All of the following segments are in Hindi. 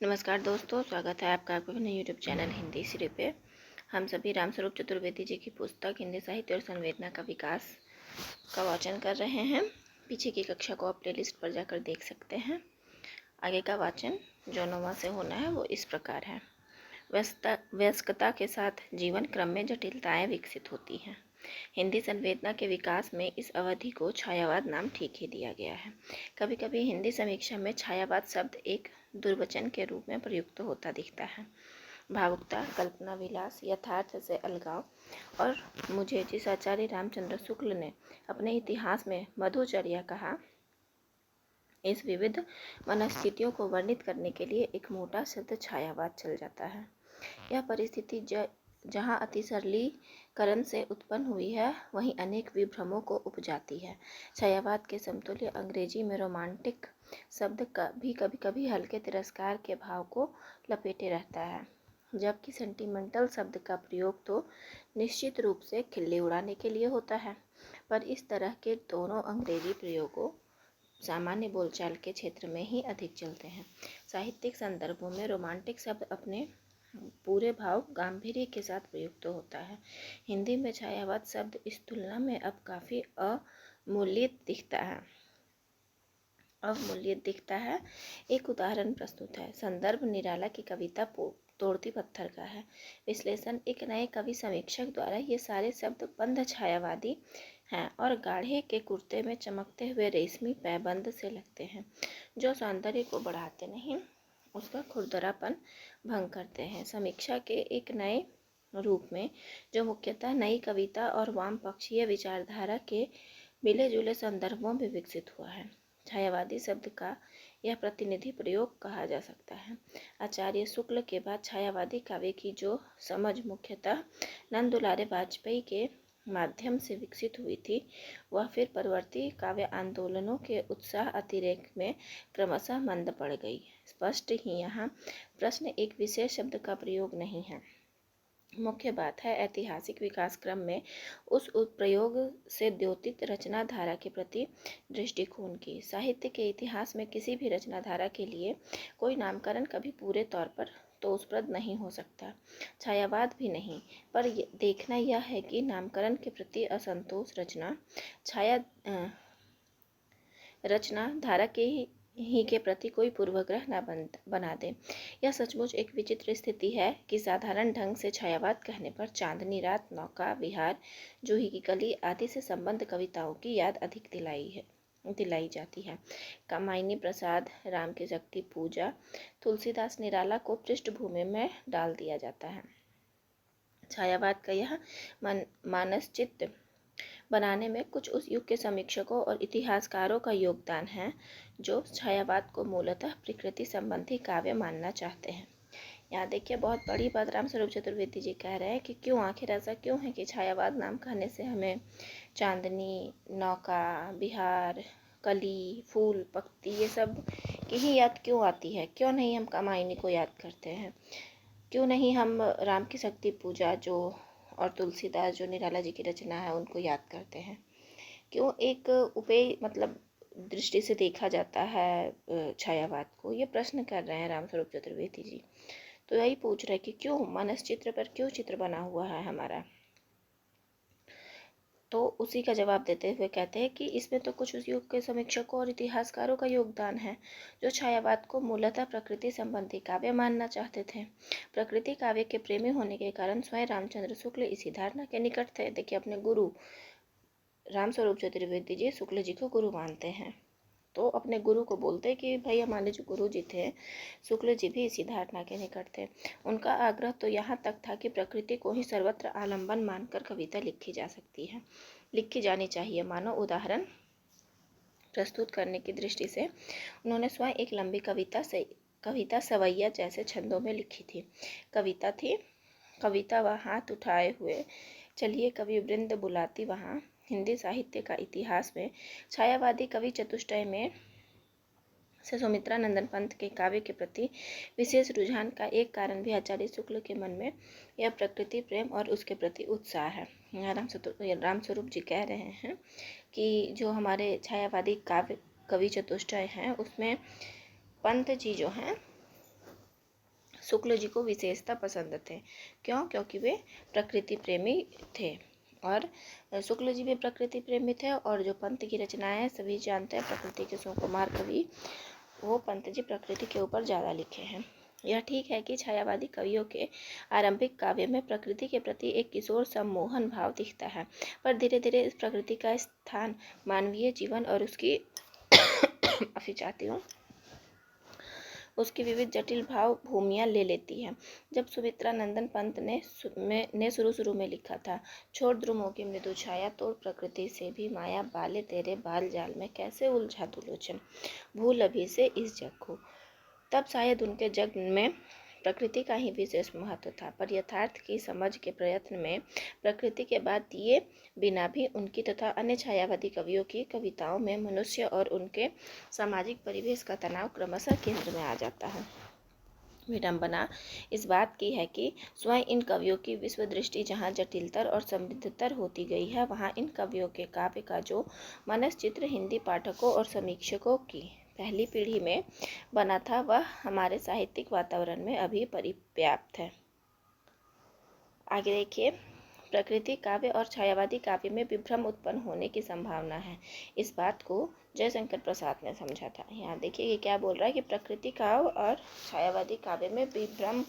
नमस्कार दोस्तों, स्वागत है आपका अपने यूट्यूब चैनल हिंदी सिरे पे। हम सभी रामस्वरूप चतुर्वेदी जी की पुस्तक हिंदी साहित्य और संवेदना का विकास का वाचन कर रहे हैं। पीछे की कक्षा को आप प्लेलिस्ट पर जाकर देख सकते हैं। आगे का वाचन जो 9वां से होना है वो इस प्रकार है। वयस्कता के साथ जीवन क्रम में जटिलताएं विकसित होती हैं। हिंदी संवेदना के विकास में इस अवधि को छायावाद नाम ठीक ही दिया गया है। कभी कभी हिंदी समीक्षा में छायावाद शब्द एक दुर्वचन के रूप में प्रयुक्त होता दिखता है। भावुकता, कल्पना विलास, यथार्थ से अलगाव और मुझे जिस आचार्य रामचंद्र शुक्ल ने अपने इतिहास में मधुचर्या कहा, इस विविध मनस्थितियों को वर्णित करने के लिए एक मोटा शब्द छायावाद चल जाता है। यह परिस्थिति जहाँ अति सरलीकरण से उत्पन्न हुई है, वहीं अनेक विभ्रमों को उपजाती है। छायावाद के समतुल्य अंग्रेजी में रोमांटिक शब्द का भी कभी कभी हल्के तिरस्कार के भाव को लपेटे रहता है, जबकि सेंटिमेंटल शब्द का प्रयोग तो निश्चित रूप से खिल्ली उड़ाने के लिए होता है। पर इस तरह के दोनों अंग्रेजी प्रयोगों सामान्य बोलचाल के क्षेत्र में ही अधिक चलते हैं। साहित्यिक संदर्भों में रोमांटिक शब्द अपने पूरे भाव गांधीर्य के साथ प्रयुक्त होता है। हिंदी में छायावाद शब्द इस तुलना में अब काफ़ी अवमूल्यित दिखता है। एक उदाहरण प्रस्तुत है। संदर्भ निराला की कविता तोड़ती पत्थर का है। विश्लेषण एक नए कवि समीक्षक द्वारा ये सारे शब्द बंध छायावादी हैं और गाढ़े के कुर्ते में चमकते हुए रेशमी पैबंद से लगते हैं, जो सौंदर्य को बढ़ाते नहीं, उसका खुरदरापन भंग करते हैं। समीक्षा के एक नए रूप में, जो मुख्यतः नई कविता और वाम पक्षीय विचारधारा के मिले जुले संदर्भों में विकसित हुआ है, छायावादी शब्द का यह प्रतिनिधि प्रयोग कहा जा सकता है। आचार्य शुक्ल के बाद छायावादी काव्य की जो समझ मुख्यतः नंद दुलारे वाजपेयी के माध्यम से विकसित हुई थी, वह फिर परवर्ती काव्य आंदोलनों के उत्साह अतिरेक में क्रमशः मंद पड़ गई। स्पष्ट ही यहाँ प्रश्न एक विशेष शब्द का प्रयोग नहीं है। मुख्य बात है ऐतिहासिक विकास क्रम में उस प्रयोग से द्योतित रचना धारा के प्रति दृष्टिकोण की। साहित्य के इतिहास में किसी भी रचना धारा के लिए कोई नामकरण कभी पूरे तौर पर तोषप्रद नहीं हो सकता, छायावाद भी नहीं। पर देखना यह है कि नामकरण के प्रति असंतोष रचना धारा के ही के प्रति कोई पूर्वग्रह न बना दे। यह सचमुच एक विचित्र स्थिति है कि साधारण ढंग से छायावाद कहने पर चांदनी रात, नौका विहार, जूही की कली आदि से संबद्ध कविताओं की याद अधिक दिलाई जाती है। कामायनी प्रसाद, राम की शक्ति पूजा, तुलसीदास निराला को पृष्ठभूमि में डाल दिया जाता है। छायावाद का यह मानसचित्र बनाने में कुछ उस युग के समीक्षकों और इतिहासकारों का योगदान है, जो छायावाद को मूलतः प्रकृति संबंधी काव्य मानना चाहते हैं। यहाँ देखिए, बहुत बड़ी बात रामस्वरूप चतुर्वेदी जी कह रहे हैं कि क्यों, आखिर ऐसा क्यों है कि छायावाद नाम कहने से हमें चांदनी, नौका, बिहार, कली, फूल, पत्ती ये सब की ही याद क्यों आती है? क्यों नहीं हम कामायनी को याद करते हैं? क्यों नहीं हम राम की शक्ति पूजा जो और तुलसीदास जो निराला जी की रचना है उनको याद करते हैं? क्यों एक उपेय दृष्टि से देखा जाता है छायावाद को? ये प्रश्न कर रहे हैं रामस्वरूप चतुर्वेदी जी। तो यही पूछ रहे कि क्यों मानसचित्र पर क्यों चित्र बना हुआ है हमारा। तो उसी का जवाब देते हुए कहते हैं कि इसमें तो कुछ उस युग के समीक्षकों और इतिहासकारों का योगदान है, जो छायावाद को मूलतः प्रकृति संबंधी काव्य मानना चाहते थे। प्रकृति काव्य के प्रेमी होने के कारण स्वयं रामचंद्र शुक्ल इसी धारणा के निकट थे। देखिए, अपने गुरु रामस्वरूप चतुर्वेदी जी शुक्ल जी को गुरु मानते हैं, तो अपने गुरु को बोलते कि भाई हमारे जो गुरु जी थे शुक्ल जी भी इसी धारणा के निकट थे। उनका आग्रह तो यहाँ तक था कि प्रकृति को ही सर्वत्र आलंबन मानकर कविता लिखी जानी चाहिए। मानो उदाहरण प्रस्तुत करने की दृष्टि से उन्होंने स्वयं एक लंबी कविता सवैया जैसे छंदों में लिखी थी। कविता वह हाथ उठाए हुए चलिए कवि वृंद बुलाती वहाँ। हिंदी साहित्य का इतिहास में छायावादी कवि चतुष्टय में से सुमित्रा नंदन पंत के काव्य के प्रति विशेष रुझान का एक कारण भी आचार्य शुक्ल के मन में यह प्रकृति प्रेम और उसके प्रति उत्साह है। रामस्वरूप जी कह रहे हैं कि जो हमारे छायावादी काव्य कवि चतुष्टय हैं, उसमें पंत जी जो हैं शुक्ल जी को विशेषता पसंद थे। क्यों? क्योंकि वे प्रकृति प्रेमी थे और शुक्ल जी भी प्रकृति प्रेमी थे। और जो पंत की रचनाएं हैं सभी जानते हैं, प्रकृति के सुकुमार कवि, वो पंत जी प्रकृति के ऊपर ज़्यादा लिखे हैं। यह ठीक है कि छायावादी कवियों के आरंभिक काव्य में प्रकृति के प्रति एक किशोर सम्मोहन भाव दिखता है, पर धीरे धीरे इस प्रकृति का स्थान मानवीय जीवन और उसकी माफी चाहती हूँ, उसकी विविध जटिल भाव भूमियाँ ले लेती है। जब सुमित्रा नंदन पंत ने शुरू में लिखा था, छोड़ द्रुमों की मृदु छाया, तोड़ प्रकृति से भी माया, बाले तेरे बाल जाल में कैसे उलझा तू लोचन, भूल अभी से इस जग को, तब शायद उनके जग में प्रकृति का ही विशेष महत्व था। पर यथार्थ की समझ के प्रयत्न में प्रकृति के बाद दिए बिना भी उनकी तथा अन्य छायावादी कवियों की कविताओं में मनुष्य और उनके सामाजिक परिवेश का तनाव क्रमशः केंद्र में आ जाता है। विडंबना इस बात की है कि स्वयं इन कवियों की विश्व दृष्टि जहाँ जटिलतर और समृद्धतर होती गई है, वहाँ इन कवियों के काव्य का जो मनश्चित्र हिंदी पाठकों और समीक्षकों की पहली पीढ़ी में बना था, वह हमारे साहित्यिक वातावरण में अभी परिपर्याप्त है। आगे देखिए, प्रकृति काव्य और छायावादी काव्य में विभ्रम उत्पन्न होने की संभावना है। इस बात को जयशंकर प्रसाद ने समझा था। यहाँ देखिए ये क्या बोल रहा है कि प्रकृति काव्य और छायावादी काव्य में विभ्रम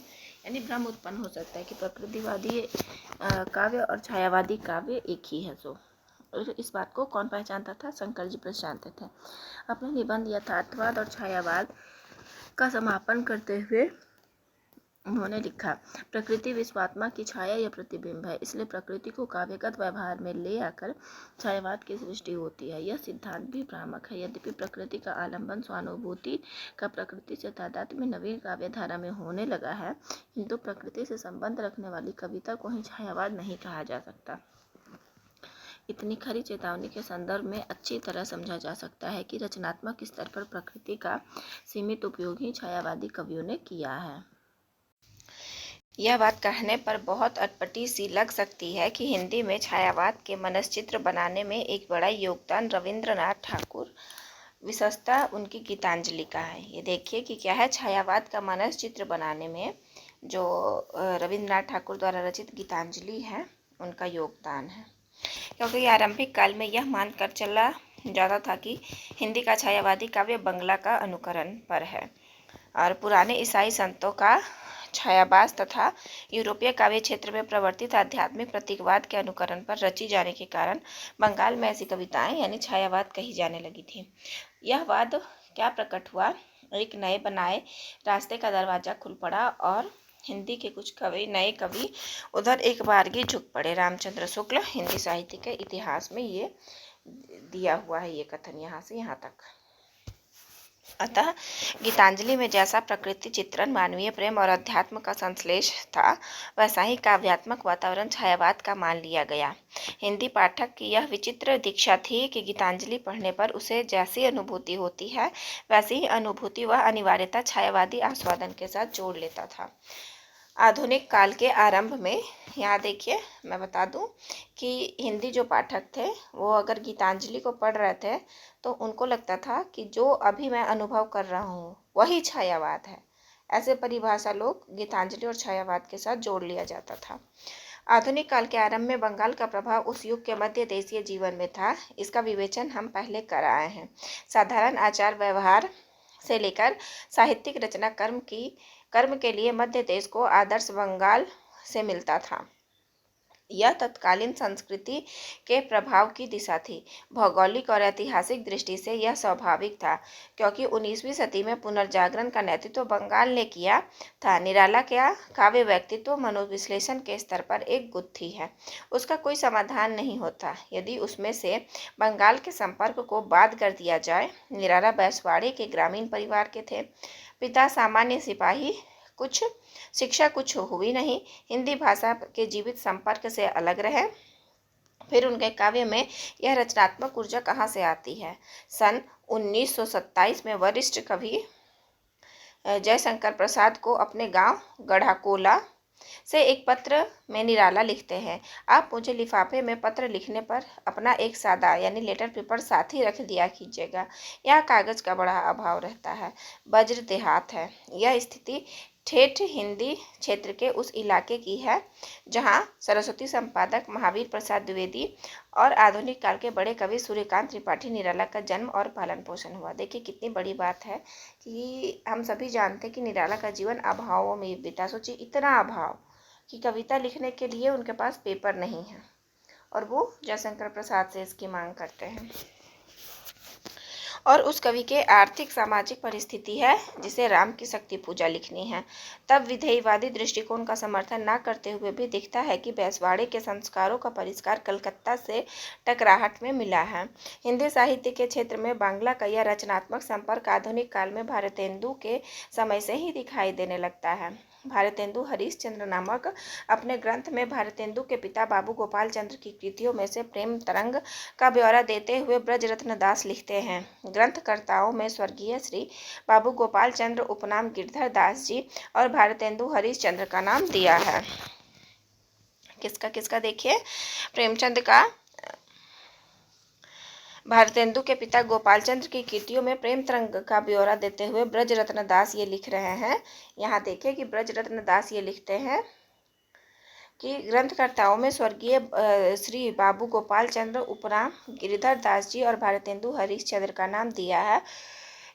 यानी भ्रम उत्पन्न हो सकता है कि प्रकृतिवादी काव्य और छायावादी काव्य एक ही है। और इस बात को कौन पहचानता था? शंकर जी पहचानते थे। अपने निबंध यथार्थवाद और छायावाद का समापन करते हुए उन्होंने लिखा, प्रकृति विश्वात्मा की छाया या प्रतिबिंब है, इसलिए प्रकृति को काव्यगत व्यवहार में ले आकर छायावाद की सृष्टि होती है। यह सिद्धांत भी भ्रामक है। यद्यपि प्रकृति का आलंबन स्वानुभूति का प्रकृति से तादात्म्य में नवीन काव्य धारा में होने लगा है, किंतु प्रकृति से संबंध रखने वाली कविता को ही छायावाद नहीं कहा जा सकता। इतनी खरी चेतावनी के संदर्भ में अच्छी तरह समझा जा सकता है कि रचनात्मक स्तर पर प्रकृति का सीमित उपयोग ही छायावादी कवियों ने किया है। यह बात कहने पर बहुत अटपटी सी लग सकती है कि हिंदी में छायावाद के मनश्चित्र बनाने में एक बड़ा योगदान रविंद्रनाथ ठाकुर, विशेषतः उनकी गीतांजलि का है। ये देखिए कि क्या है, छायावाद का मनश्चित्र बनाने में जो रविंद्रनाथ ठाकुर द्वारा रचित गीतांजलि है उनका योगदान है। क्योंकि आरंभिक काल में यह मानकर चला जाता था कि हिंदी का छायावादी काव्य बंगला का अनुकरण पर है और पुराने ईसाई संतों का छायावाद तथा यूरोपीय काव्य क्षेत्र में प्रवर्तित आध्यात्मिक प्रतीकवाद के अनुकरण पर रची जाने के कारण बंगाल में ऐसी कविताएं यानी छायावाद कही जाने लगी थी। यह वाद क्या प्रकट हुआ? एक नए बनाए रास्ते का दरवाजा खुल पड़ा और हिंदी के कुछ नए कवि उधर एक बारगी झुक पड़े। रामचंद्र शुक्ल, हिंदी साहित्य के इतिहास में ये दिया हुआ है ये कथन यहाँ से यहाँ तक। अतः गीतांजलि में जैसा प्रकृति चित्रण, मानवीय प्रेम और अध्यात्म का संश्लेष था, वैसा ही काव्यात्मक वातावरण छायावाद का मान लिया गया। हिंदी पाठक की यह विचित्र दीक्षा थी कि गीतांजलि पढ़ने पर उसे जैसी अनुभूति होती है, वैसी ही अनुभूति वह अनिवार्यता छायावादी आस्वादन के साथ जोड़ लेता था। आधुनिक काल के आरंभ में, यहाँ देखिए मैं बता दूं कि हिंदी जो पाठक थे वो अगर गीतांजलि को पढ़ रहे थे तो उनको लगता था कि जो अभी मैं अनुभव कर रहा हूँ वही छायावाद है। ऐसे परिभाषा लोग गीतांजलि और छायावाद के साथ जोड़ लिया जाता था। आधुनिक काल के आरंभ में बंगाल का प्रभाव उस युग के मध्य देशीय जीवन में था। इसका विवेचन हम पहले कर आए हैं। साधारण आचार व्यवहार से लेकर साहित्यिक रचना कर्म के लिए मध्य देश को आदर्श बंगाल से मिलता था। यह तत्कालीन संस्कृति के प्रभाव की दिशा थी। भौगोलिक और ऐतिहासिक दृष्टि से यह स्वाभाविक था, क्योंकि 19वीं सदी में पुनर्जागरण का नेतृत्व बंगाल ने किया था। निराला का काव्य व्यक्तित्व मनोविश्लेषण के स्तर पर एक गुत्थी है, उसका कोई समाधान नहीं होता यदि उसमें से बंगाल के संपर्क को बाद कर दिया जाए। निराला बैसवाड़े के ग्रामीण परिवार के थे। पिता सामान्य सिपाही, कुछ शिक्षा कुछ हुई नहीं, हिंदी भाषा के जीवित संपर्क से अलग रहे। फिर उनके काव्य में यह रचनात्मक ऊर्जा कहाँ से आती है? सन 1927 में वरिष्ठ कवि जयशंकर प्रसाद को अपने गांव गढ़ाकोला से एक पत्र में निराला लिखते हैं, आप मुझे लिफाफे में पत्र लिखने पर अपना एक सादा यानी लेटर पेपर साथ ही रख दिया कीजिएगा। यहाँ कागज का बड़ा अभाव रहता है। वज्र देहात है। यह स्थिति ठेठ हिंदी क्षेत्र के उस इलाके की है जहाँ सरस्वती संपादक महावीर प्रसाद द्विवेदी और आधुनिक काल के बड़े कवि सूर्यकांत त्रिपाठी निराला का जन्म और पालन पोषण हुआ। देखिए कितनी बड़ी बात है कि हम सभी जानते हैं कि निराला का जीवन अभावों में बीता। सोचिए इतना अभाव कि कविता लिखने के लिए उनके पास पेपर नहीं है और वो जयशंकर प्रसाद से इसकी मांग करते हैं। और उस कवि के आर्थिक सामाजिक परिस्थिति है जिसे राम की शक्ति पूजा लिखनी है। तब विधेयवादी दृष्टिकोण का समर्थन न करते हुए भी दिखता है कि बैसवाड़े के संस्कारों का परिष्कार कलकत्ता से टकराहट में मिला है। हिंदी साहित्य के क्षेत्र में बांग्ला का यह रचनात्मक संपर्क आधुनिक काल में भारतेंदु के समय से ही दिखाई देने लगता है। भारतेंदु हरिश्चंद्र नामक अपने ग्रंथ में भारतेंदु के पिता बाबू गोपाल चंद्र की कृतियों में से प्रेम तरंग का ब्यौरा देते हुए ब्रजरत्न दास लिखते हैं। ग्रंथकर्ताओं में स्वर्गीय श्री बाबू गोपाल चंद्र उपनाम गिरधर दास जी और भारतेंदु हरिश्चंद्र का नाम दिया है। किसका किसका देखिए, प्रेमचंद का भारतेंदु के पिता गोपाल चंद्र की कृतियों में प्रेम तरंग का ब्यौरा देते हुए ब्रजरत्न दास ये लिख रहे हैं। यहाँ देखिए कि ब्रजरत्न दास ये लिखते हैं कि ग्रंथकर्ताओं में स्वर्गीय श्री बाबू गोपाल चंद्र उपनाम गिरिधर दास जी और भारतेंदु हरिश्चंद्र का नाम दिया है।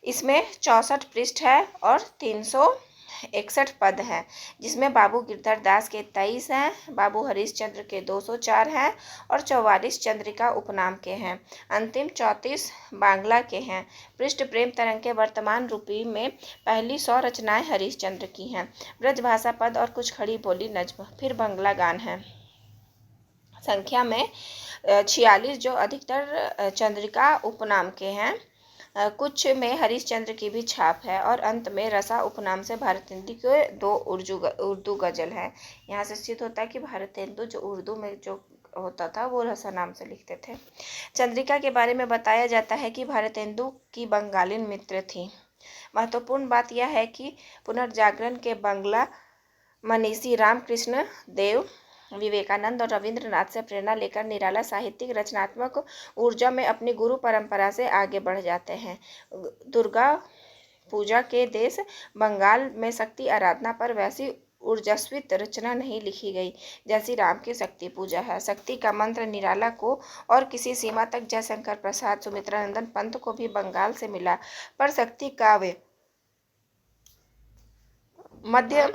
इसमें 64 पृष्ठ है और 361 पद हैं, जिसमें बाबू गिरधर दास के 23 हैं, बाबू हरिश्चंद्र के 204 हैं और 44 चंद्रिका उपनाम के हैं। अंतिम 34 बांग्ला के हैं। पृष्ठ प्रेम तरंग के वर्तमान रूपी में पहली 100 रचनाएं हरिश्चंद्र की हैं। ब्रजभाषा पद और कुछ खड़ी बोली नज्म, फिर बंगला गान है। संख्या में 46 जो अधिकतर चंद्रिका उपनाम के हैं। कुछ में हरिश्चंद्र की भी छाप है और अंत में रसा उपनाम से भारतेंदु के 2 उर्दू गजल हैं। यहाँ से सिद्ध होता है कि भारतेंदु जो उर्दू में जो होता था वो रसा नाम से लिखते थे। चंद्रिका के बारे में बताया जाता है कि भारतेंदु की बंगाली मित्र थी। महत्वपूर्ण बात यह है कि पुनर्जागरण के बंगला मनीषी रामकृष्ण देव, विवेकानंद और रविंद्रनाथ से प्रेरणा लेकर निराला साहित्यिक रचनात्मक ऊर्जा में अपनी गुरु परंपरा से आगे बढ़ जाते हैं। दुर्गा पूजा के देश बंगाल में शक्ति आराधना पर वैसी ऊर्जास्वित रचना नहीं लिखी गई जैसी राम की शक्ति पूजा है। शक्ति का मंत्र निराला को और किसी सीमा तक जयशंकर प्रसाद, सुमित्रानंदन पंत को भी बंगाल से मिला, पर शक्ति काव्य मध्य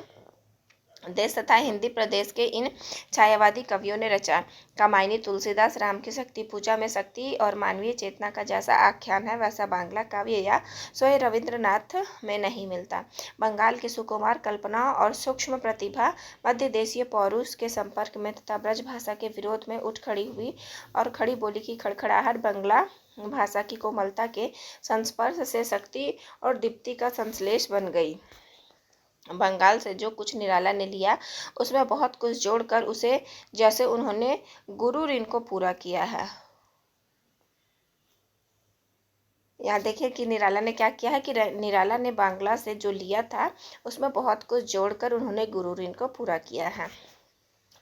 देश तथा हिंदी प्रदेश के इन छायावादी कवियों ने रचा। कामायनी तुलसीदास राम की शक्ति पूजा में शक्ति और मानवीय चेतना का जैसा आख्यान है वैसा बांग्ला काव्य या स्वयं रविंद्रनाथ में नहीं मिलता। बंगाल की सुकुमार कल्पना और सूक्ष्म प्रतिभा मध्य देशीय पौरुष के संपर्क में तथा ब्रजभाषा के विरोध में उठ खड़ी हुई और खड़ी बोली की खड़खड़ाहट बंगला भाषा की कोमलता के संस्पर्श से शक्ति और दीप्ति का संश्लेष बन गई। बंगाल से जो कुछ निराला ने लिया उसमें बहुत कुछ जोड़कर उसे जैसे उन्होंने गुरु ऋण को पूरा किया है। यहाँ देखिए कि निराला ने क्या किया है कि निराला ने बांग्ला से जो लिया था उसमें बहुत कुछ जोड़कर उन्होंने गुरु ऋण को पूरा किया है।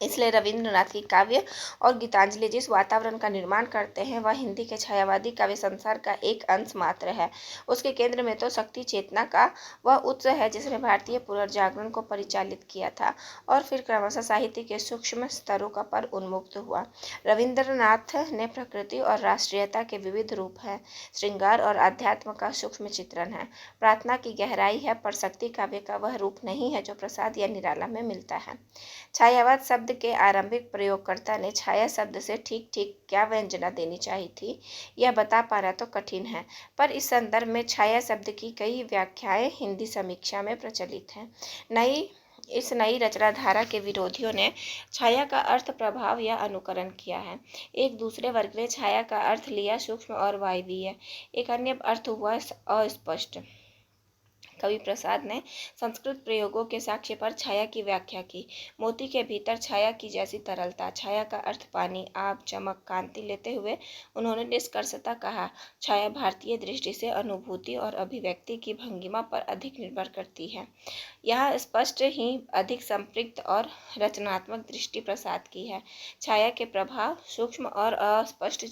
इसलिए रविंद्रनाथ की काव्य और गीतांजलि जिस वातावरण का निर्माण करते हैं वह हिंदी के छायावादी काव्य संसार का एक अंश मात्र है। उसके केंद्र में तो शक्ति चेतना का वह उत्सव है जिसने भारतीय पुनर्जागरण को परिचालित किया था और फिर क्रमशः साहित्य के सूक्ष्म स्तरों का पर उन्मुक्त हुआ। रविंद्रनाथ ने प्रकृति और राष्ट्रीयता के विविध रूप हैं, श्रृंगार और अध्यात्म का सूक्ष्म चित्रण है, प्रार्थना की गहराई है, पर शक्ति काव्य का वह रूप नहीं है जो प्रसाद या निराला में मिलता है। छायावाद शब्द के आरंभिक प्रयोगकर्ता ने छाया शब्द से ठीक ठीक क्या व्यंजना देनी चाहिए थी यह बता पाना तो कठिन है, पर इस संदर्भ में छाया शब्द की कई व्याख्याएं हिंदी समीक्षा में प्रचलित हैं। इस नई रचनाधारा के विरोधियों ने छाया का अर्थ प्रभाव या अनुकरण किया है। एक दूसरे वर्ग ने छाया का अर्थ लिया सूक्ष्म और वायवीय, एक अन्य अर्थ हुआ अस्पष्ट। कवि प्रसाद ने संस्कृत प्रयोगों के साक्ष्य पर छाया की व्याख्या की। मोती के भीतर छाया की जैसी तरलता, छाया का अर्थ पानी, आग, चमक, कांति लेते हुए उन्होंने निष्कर्षतः कहा, छाया भारतीय दृष्टि से अनुभूति और अभिव्यक्ति की भंगिमा पर अधिक निर्भर करती है। यहाँ स्पष्ट ही अधिक संपृक्त और रचनात्मक दृष्टि प्रसाद की है। छाया के प्रभाव सूक्ष्म और अस्पष्ट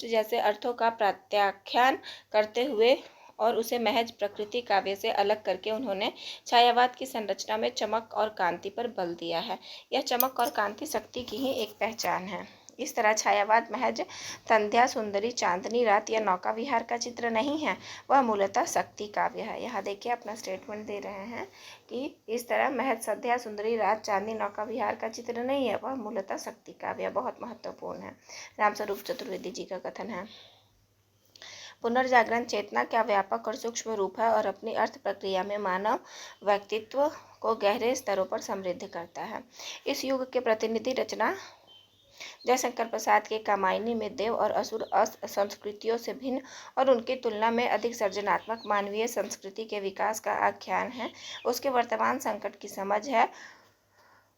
जैसे अर्थों का प्रत्याख्यान करते हुए और उसे महज प्रकृति काव्य से अलग करके उन्होंने छायावाद की संरचना में चमक और कांति पर बल दिया है। यह चमक और कांति शक्ति की ही एक पहचान है। इस तरह छायावाद महज संध्या सुंदरी चांदनी रात या नौका विहार का चित्र नहीं है, वह मूलतः शक्ति काव्य है। यहाँ देखिए अपना स्टेटमेंट दे रहे हैं कि इस तरह महज संध्या सुंदरी रात चांदनी नौका विहार का चित्र नहीं है, वह मूलतः शक्ति काव्य। बहुत महत्वपूर्ण है। रामस्वरूप चतुर्वेदी जी का कथन है, पुनर्जागरण चेतना का व्यापक और सूक्ष्म रूप है और अपनी अर्थ प्रक्रिया में मानव व्यक्तित्व को गहरे स्तरों पर समृद्ध करता है। इस युग के प्रतिनिधि रचना जयशंकर प्रसाद के कामायनी में देव और असुर संस्कृतियों से भिन्न और उनकी तुलना में अधिक सृजनात्मक मानवीय संस्कृति के विकास का आख्यान है। उसके वर्तमान संकट की समझ है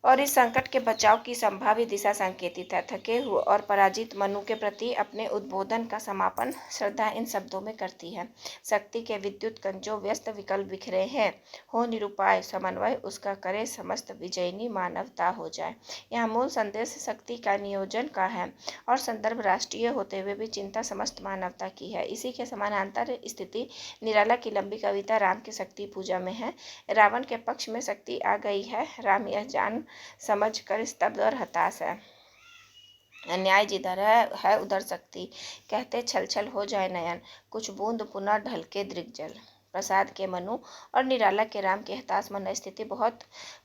और इस संकट के बचाव की संभावित दिशा संकेतित है। थके हुए और पराजित मनु के प्रति अपने उद्बोधन का समापन श्रद्धा इन शब्दों में करती है, शक्ति के विद्युत कंजों व्यस्त विकल्प बिखरे हैं, हो निरुपाय समन्वय उसका करे समस्त विजयनी मानवता हो जाए। यहाँ मूल संदेश शक्ति का नियोजन का है और संदर्भ राष्ट्रीय होते हुए भी चिंता समस्त मानवता की है। इसी के समानांतर स्थिति निराला की लंबी कविता राम की शक्ति पूजा में है। रावण के पक्ष में शक्ति आ गई है, राम यह जान समझ कर स्तब्ध और हताश है। अन्याय जिधर है उधर शक्ति, कहते छल छल हो जाए नयन, कुछ बूंद पुनः ढलके दृग्जल। प्रसाद के मनु और निराला के राम की हताश मन स्थिति बहुत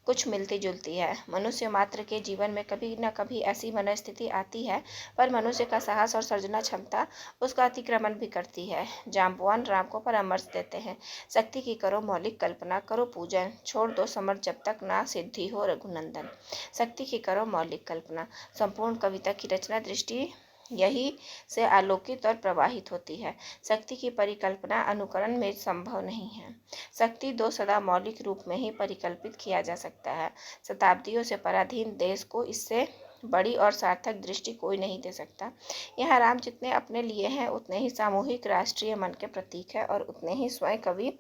कुछ मिलती जुलती है। मनुष्य मात्र के जीवन में कभी न कभी ऐसी मनस्थिति आती है, पर मनुष्य का साहस और सर्जना क्षमता उसका अतिक्रमण भी करती है। जाम्बवान राम को परामर्श देते हैं, शक्ति की करो मौलिक कल्पना, करो पूजन, छोड़ दो समर जब तक ना सिद्धि हो रघुनंदन। शक्ति की करो मौलिक कल्पना। संपूर्ण कविता की रचना दृष्टि यही से आलोकित और प्रवाहित होती है। शक्ति की परिकल्पना अनुकरण में संभव नहीं है। शक्ति दो सदा मौलिक रूप में ही परिकल्पित किया जा सकता है। शताब्दियों से पराधीन देश को इससे बड़ी और सार्थक दृष्टि कोई नहीं दे सकता। यह राम जितने अपने लिए हैं उतने ही सामूहिक राष्ट्रीय मन के प्रतीक है और उतने ही स्वयं कवि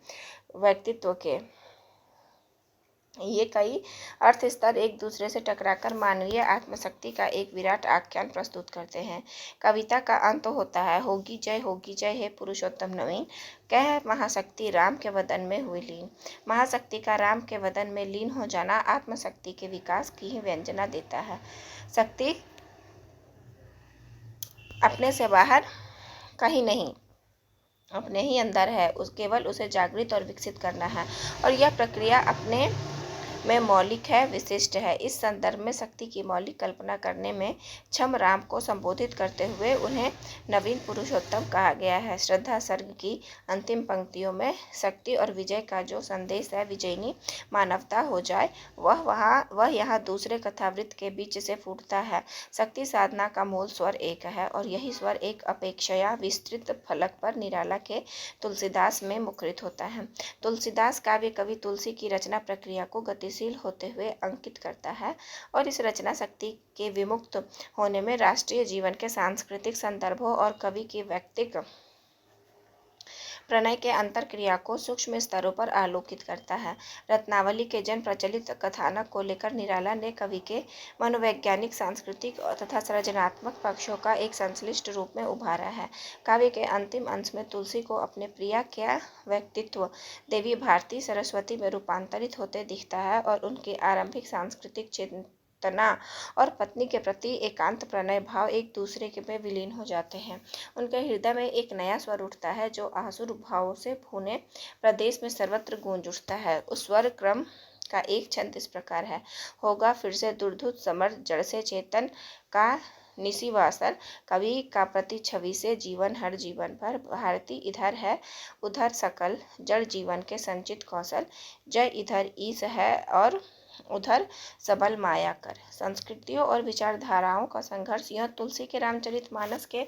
व्यक्तित्व के। ये कई अर्थ स्तर एक दूसरे से टकराकर मानवीय आत्मशक्ति का एक विराट आख्यान प्रस्तुत करते हैं। कविता का अंत होता है, होगी जय हे पुरुषोत्तम नवीन, कह महाशक्ति राम के वदन में हुई लीन। महाशक्ति का राम के वदन में लीन हो जाना आत्मशक्ति के विकास की ही व्यंजना देता है। शक्ति अपने से बाहर कहीं नहीं, अपने ही अंदर है, केवल उसे जागृत और विकसित करना है और यह प्रक्रिया अपने में मौलिक है, विशिष्ट है। इस संदर्भ में शक्ति की मौलिक कल्पना करने में क्षम राम को संबोधित करते हुए उन्हें नवीन पुरुषोत्तम कहा गया है। श्रद्धा सर्ग की अंतिम पंक्तियों में शक्ति और विजय का जो संदेश है, विजयनी मानवता हो जाए, वह यहाँ दूसरे कथावृत्त के बीच से फूटता है। शक्ति साधना का मूल स्वर एक है और यही स्वर एक अपेक्षया विस्तृत फलक पर निराला के तुलसीदास में मुखरित होता है। तुलसीदास काव्य कवि तुलसी की रचना प्रक्रिया को गतिशील होते हुए अंकित करता है और इस रचना शक्ति के विमुक्त होने में राष्ट्रीय जीवन के सांस्कृतिक संदर्भों और कवि की व्यक्तिक प्रणय के अंतर क्रिया को सूक्ष्म स्तरों पर आलोकित करता है। रत्नावली के जन प्रचलित कथानक को लेकर निराला ने कवि के मनोवैज्ञानिक, सांस्कृतिक तथा सृजनात्मक पक्षों का एक संश्लिष्ट रूप में उभारा है। काव्य के अंतिम अंश में तुलसी को अपने प्रिया का व्यक्तित्व देवी भारती सरस्वती में रूपांतरित होते दिखता है और उनकी आरंभिक सांस्कृतिक चेतना और पत्नी के प्रति एकांत प्रणय भाव एक दूसरे के में विलीन हो जाते हैं। उनके हृदय में एक नया स्वर उठता है जो आसुर भावों से भुने प्रदेश में सर्वत्र गूंज उठता है। उस स्वर क्रम का एक छंद इस प्रकार है, होगा फिर से दुर्धुत समर जड़ से चेतन का निशिवासर, कवि का प्रति छवि से जीवन हर जीवन पर, भारती इधर है उधर सकल जड़ जीवन के संचित कौशल, जय इधर ईश है और उधर सबल माया कर। संस्कृतियों और विचारधाराओं का संघर्ष यह तुलसी के रामचरितमानस के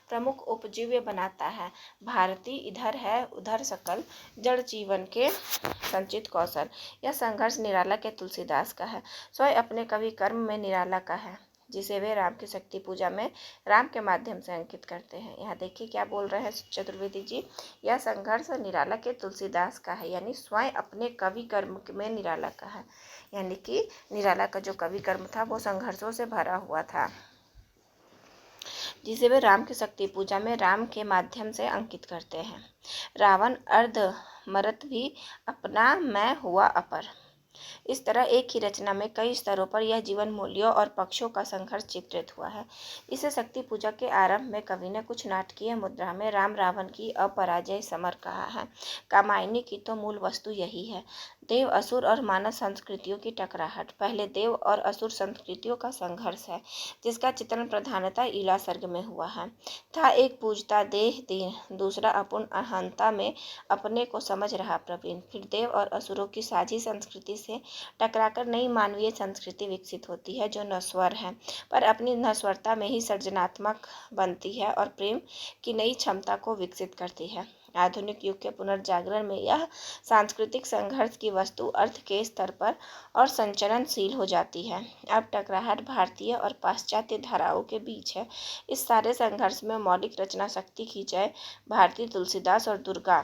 प्रमुख उपजीव्य बनाता है। भारती इधर है उधर सकल जड़ जीवन के संचित कौशल, यह संघर्ष निराला के तुलसीदास का है, स्वयं अपने कवि कर्म में निराला का है, जिसे वे राम की शक्ति पूजा में राम के माध्यम से अंकित करते हैं। यहाँ देखिए क्या बोल रहे हैं चतुर्वेदी जी, यह संघर्ष निराला के तुलसीदास का है, यानी स्वयं अपने कवि कर्म में निराला का है, यानी कि निराला का जो कवि कर्म था वो संघर्षों से भरा हुआ था। जिसे वे राम की शक्ति पूजा में राम के माध्यम से अंकित करते हैं। रावण अर्धमर्त भी अपना मैं हुआ अपर। इस तरह एक ही रचना में कई स्तरों पर यह जीवन मूल्यों और पक्षों का संघर्ष चित्रित हुआ है। इसे शक्ति पूजा के आरंभ में कवि ने कुछ नाटकीय मुद्रा में राम रावण की अपराजय समर कहा है। कामायनी की तो मूल वस्तु यही है, देव असुर और मानव संस्कृतियों की टकराहट। पहले देव और असुर संस्कृतियों का संघर्ष है, जिसका चित्रण प्रधानतः ईला सर्ग में हुआ है। था एक पूजता देह दीन, दूसरा अपूर्ण अहंता में अपने को समझ रहा प्रवीण। फिर देव और असुरों की साझी संस्कृति से टकराकर नई मानवीय संस्कृति विकसित होती है, जो नश्वर है पर अपनी नश्वरता में ही सृजनात्मक बनती है और प्रेम की नई क्षमता को विकसित करती है। आधुनिक युग के पुनर्जागरण में यह सांस्कृतिक संघर्ष की वस्तु अर्थ के स्तर पर और संचरणशील हो जाती है। अब टकराहट भारतीय और पाश्चात्य धाराओं के बीच है। इस सारे संघर्ष में मौलिक रचना शक्ति की जय, भारतीय तुलसीदास और दुर्गा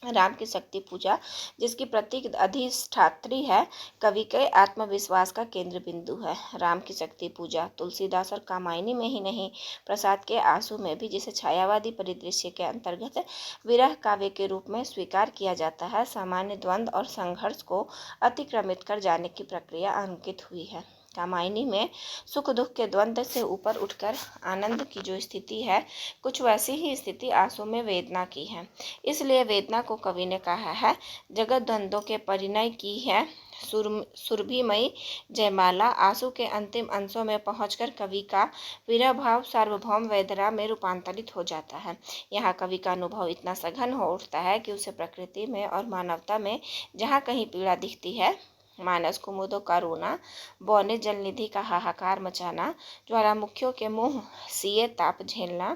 राम की शक्ति पूजा, जिसकी प्रतीक अधिष्ठात्री है, कवि के आत्मविश्वास का केंद्र बिंदु है। राम की शक्ति पूजा तुलसीदास और कामायनी में ही नहीं, प्रसाद के आंसू में भी, जिसे छायावादी परिदृश्य के अंतर्गत विरह काव्य के रूप में स्वीकार किया जाता है, सामान्य द्वंद्व और संघर्ष को अतिक्रमित कर जाने की प्रक्रिया अंकित हुई है। कामायनी में सुख दुख के द्वंद्व से ऊपर उठकर आनंद की जो स्थिति है, कुछ वैसी ही स्थिति आंसू में वेदना की है। इसलिए वेदना को कवि ने कहा है, जगत द्वंद्वों के परिणय की है सुरभिमयी जयमाला। आंसू के अंतिम अंशों में पहुंचकर कवि का विरह भाव सार्वभौम वेदना में रूपांतरित हो जाता है। यहाँ कवि का अनुभव इतना सघन हो उठता है कि उसे प्रकृति में और मानवता में जहाँ कहीं पीड़ा दिखती है, मानस कुमुदों का रोना, बौने जलनिधि का हाहाकार मचाना, ज्वालामुखियों के मुंह सिए ताप झेलना,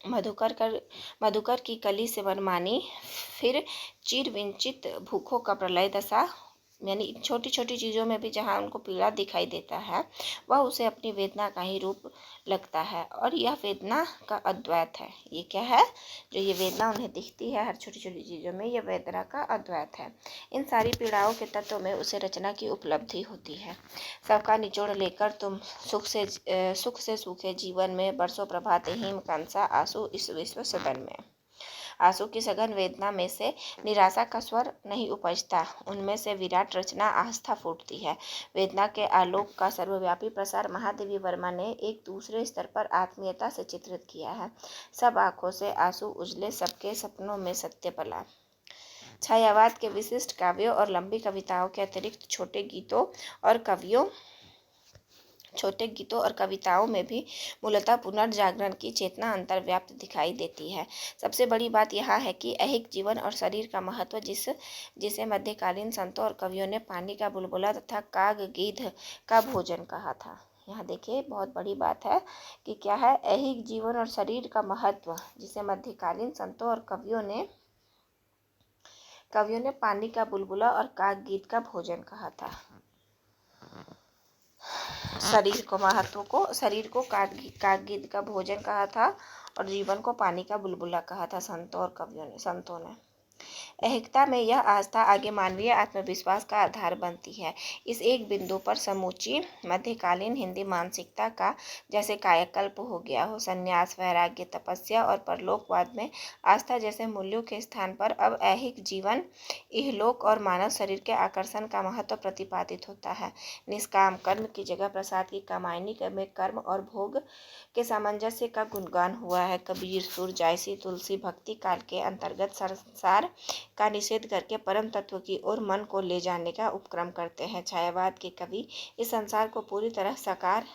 मधुकर की कली से मनमानी, फिर चिरविंचित भूखों का प्रलय दशा, यानी छोटी छोटी चीज़ों में भी जहाँ उनको पीड़ा दिखाई देता है, वह उसे अपनी वेदना का ही रूप लगता है। और यह वेदना का अद्वैत है। ये क्या है? जो ये वेदना उन्हें दिखती है हर छोटी छोटी चीज़ों में, यह वेदना का अद्वैत है। इन सारी पीड़ाओं के तत्व में उसे रचना की उपलब्धि होती है। सबका निचोड़ लेकर तुम सुख से सूखे जीवन में, बरसों प्रभाते हिम कंसा आंसू इस विश्व सदन में। आंसू की सघन वेदना में से निराशा का स्वर नहीं उपजता, उनमें से विराट रचना आस्था फूटती है। वेदना के आलोक का सर्वव्यापी प्रसार महादेवी वर्मा ने एक दूसरे स्तर पर आत्मीयता से चित्रित किया है। सब आंखों से आंसू उजले, सबके सपनों में सत्य पला। छायावाद के विशिष्ट काव्यों और लंबी कविताओं के अतिरिक्त छोटे गीतों और कविताओं में भी मूलतः पुनर्जागरण की चेतना अंतर्व्याप्त दिखाई देती है। सबसे बड़ी बात यह है कि ऐहिक जीवन और शरीर का महत्व, जिसे मध्यकालीन संतों और कवियों ने पानी का बुलबुला तथा काग गिद्ध का भोजन कहा था। यहाँ देखिए, बहुत बड़ी बात है कि क्या है, ऐहिक जीवन और शरीर का महत्व, जिसे मध्यकालीन संतों और कवियों ने पानी का बुलबुला और काग गिद्ध का भोजन कहा था। शरीर को काग गिद्ध का भोजन कहा था और जीवन को पानी का बुलबुला कहा था संतों ने। ऐहिकता में यह आस्था आगे मानवीय आत्मविश्वास का आधार बनती है। इस एक बिंदु पर समूची मध्यकालीन हिंदी मानसिकता का जैसे कायाकल्प हो गया हो। संन्यास, वैराग्य, तपस्या और परलोकवाद में आस्था जैसे मूल्यों के स्थान पर अब ऐहिक जीवन, इहलोक और मानव शरीर के आकर्षण का महत्व प्रतिपादित होता है। निष्काम कर्म की जगह प्रसाद की कामायनी में कर्म और भोग के सामंजस्य का गुणगान हुआ है। कबीर, सूर, जायसी, तुलसी भक्ति काल के अंतर्गत संसार का निषेध करके परम तत्व की ओर मन को ले जाने का उपक्रम करते हैं। छायावाद के कवि इस संसार को पूरी तरह साकार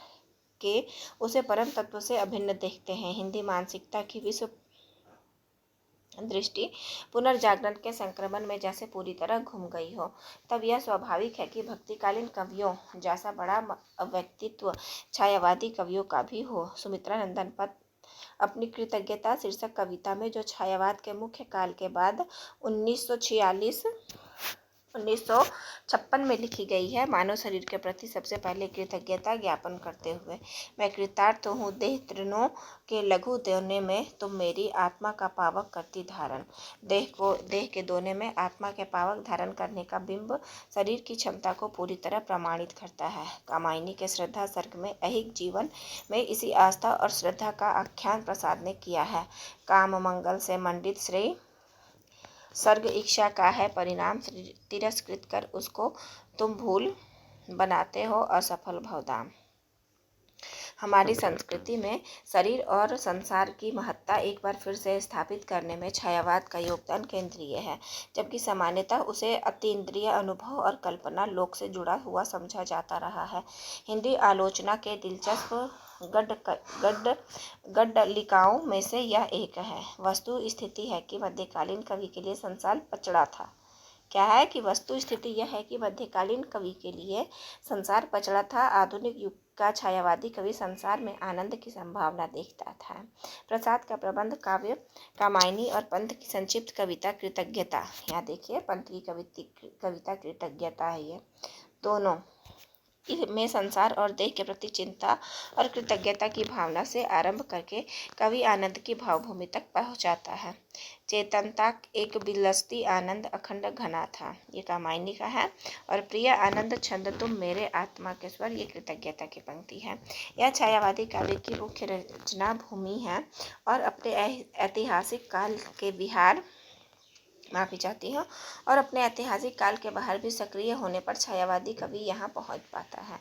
के उसे परम तत्व से अभिन्न देखते हैं। हिंदी मानसिकता की विश्व दृष्टि पुनर्जागरण के संक्रमण में जैसे पूरी तरह घुम गई हो। तब यह स्वाभाविक है कि भक्तिकालीन कवियों जैसा बड़ा व्यक्तित्व छायावादी कवियों का भी हो। सुमित्रा नंदन पत अपनी कृतज्ञता शीर्षक कविता में, जो छायावाद के मुख्य काल के बाद 1946 1956 में लिखी गई है। मानव शरीर के प्रति सबसे पहले कृतज्ञता ज्ञापन करते हुए, मैं कृतार्थ हूँ देह तृणों के लघु देने में, तुम मेरी आत्मा का पावक करती धारण। देह के दोने में आत्मा के पावक धारण करने का बिंब शरीर की क्षमता को पूरी तरह प्रमाणित करता है। कामायनी के श्रद्धा सर्ग में ऐहिक जीवन में इसी आस्था और श्रद्धा का आख्यान प्रसाद ने किया है। काम मंगल से मंडित श्रेय सर्ग इच्छा का है परिणाम, तिरस्कृत कर उसको तुम भूल बनाते हो असफल भवदाम। हमारी संस्कृति में शरीर और संसार की महत्ता एक बार फिर से स्थापित करने में छायावाद का योगदान केंद्रीय है, जबकि सामान्यतः उसे अतीन्द्रिय अनुभव और कल्पना लोक से जुड़ा हुआ समझा जाता रहा है। हिंदी आलोचना के दिलचस्प गड्डलिकाओं में से यह एक है। वस्तु स्थिति है कि मध्यकालीन कवि के लिए संसार पचड़ा था। क्या है कि वस्तु स्थिति यह है कि मध्यकालीन कवि के लिए संसार पचड़ा था। आधुनिक युग का छायावादी कवि संसार में आनंद की संभावना देखता था। प्रसाद का प्रबंध काव्य कामायनी और पंत की संक्षिप्त कविता कृतज्ञता, यहाँ देखिए पंत की कविता कृतज्ञता है, ये दोनों में संसार और देह के प्रति चिंता और कृतज्ञता की भावना से आरंभ करके कवि आनंद की भावभूमि तक पहुंचाता है। चेतनता एक बिलसती आनंद अखंड घना था, ये कामायनी का है। और प्रिय आनंद छंद तुम मेरे आत्मा के स्वर, ये कृतज्ञता की पंक्ति है। यह छायावादी काव्य की मुख्य रचना भूमि है और अपने ऐतिहासिक काल के बिहार माफी चाहती हूँ और अपने ऐतिहासिक काल के बाहर भी सक्रिय होने पर छायावादी कवि यहाँ पहुँच पाता है।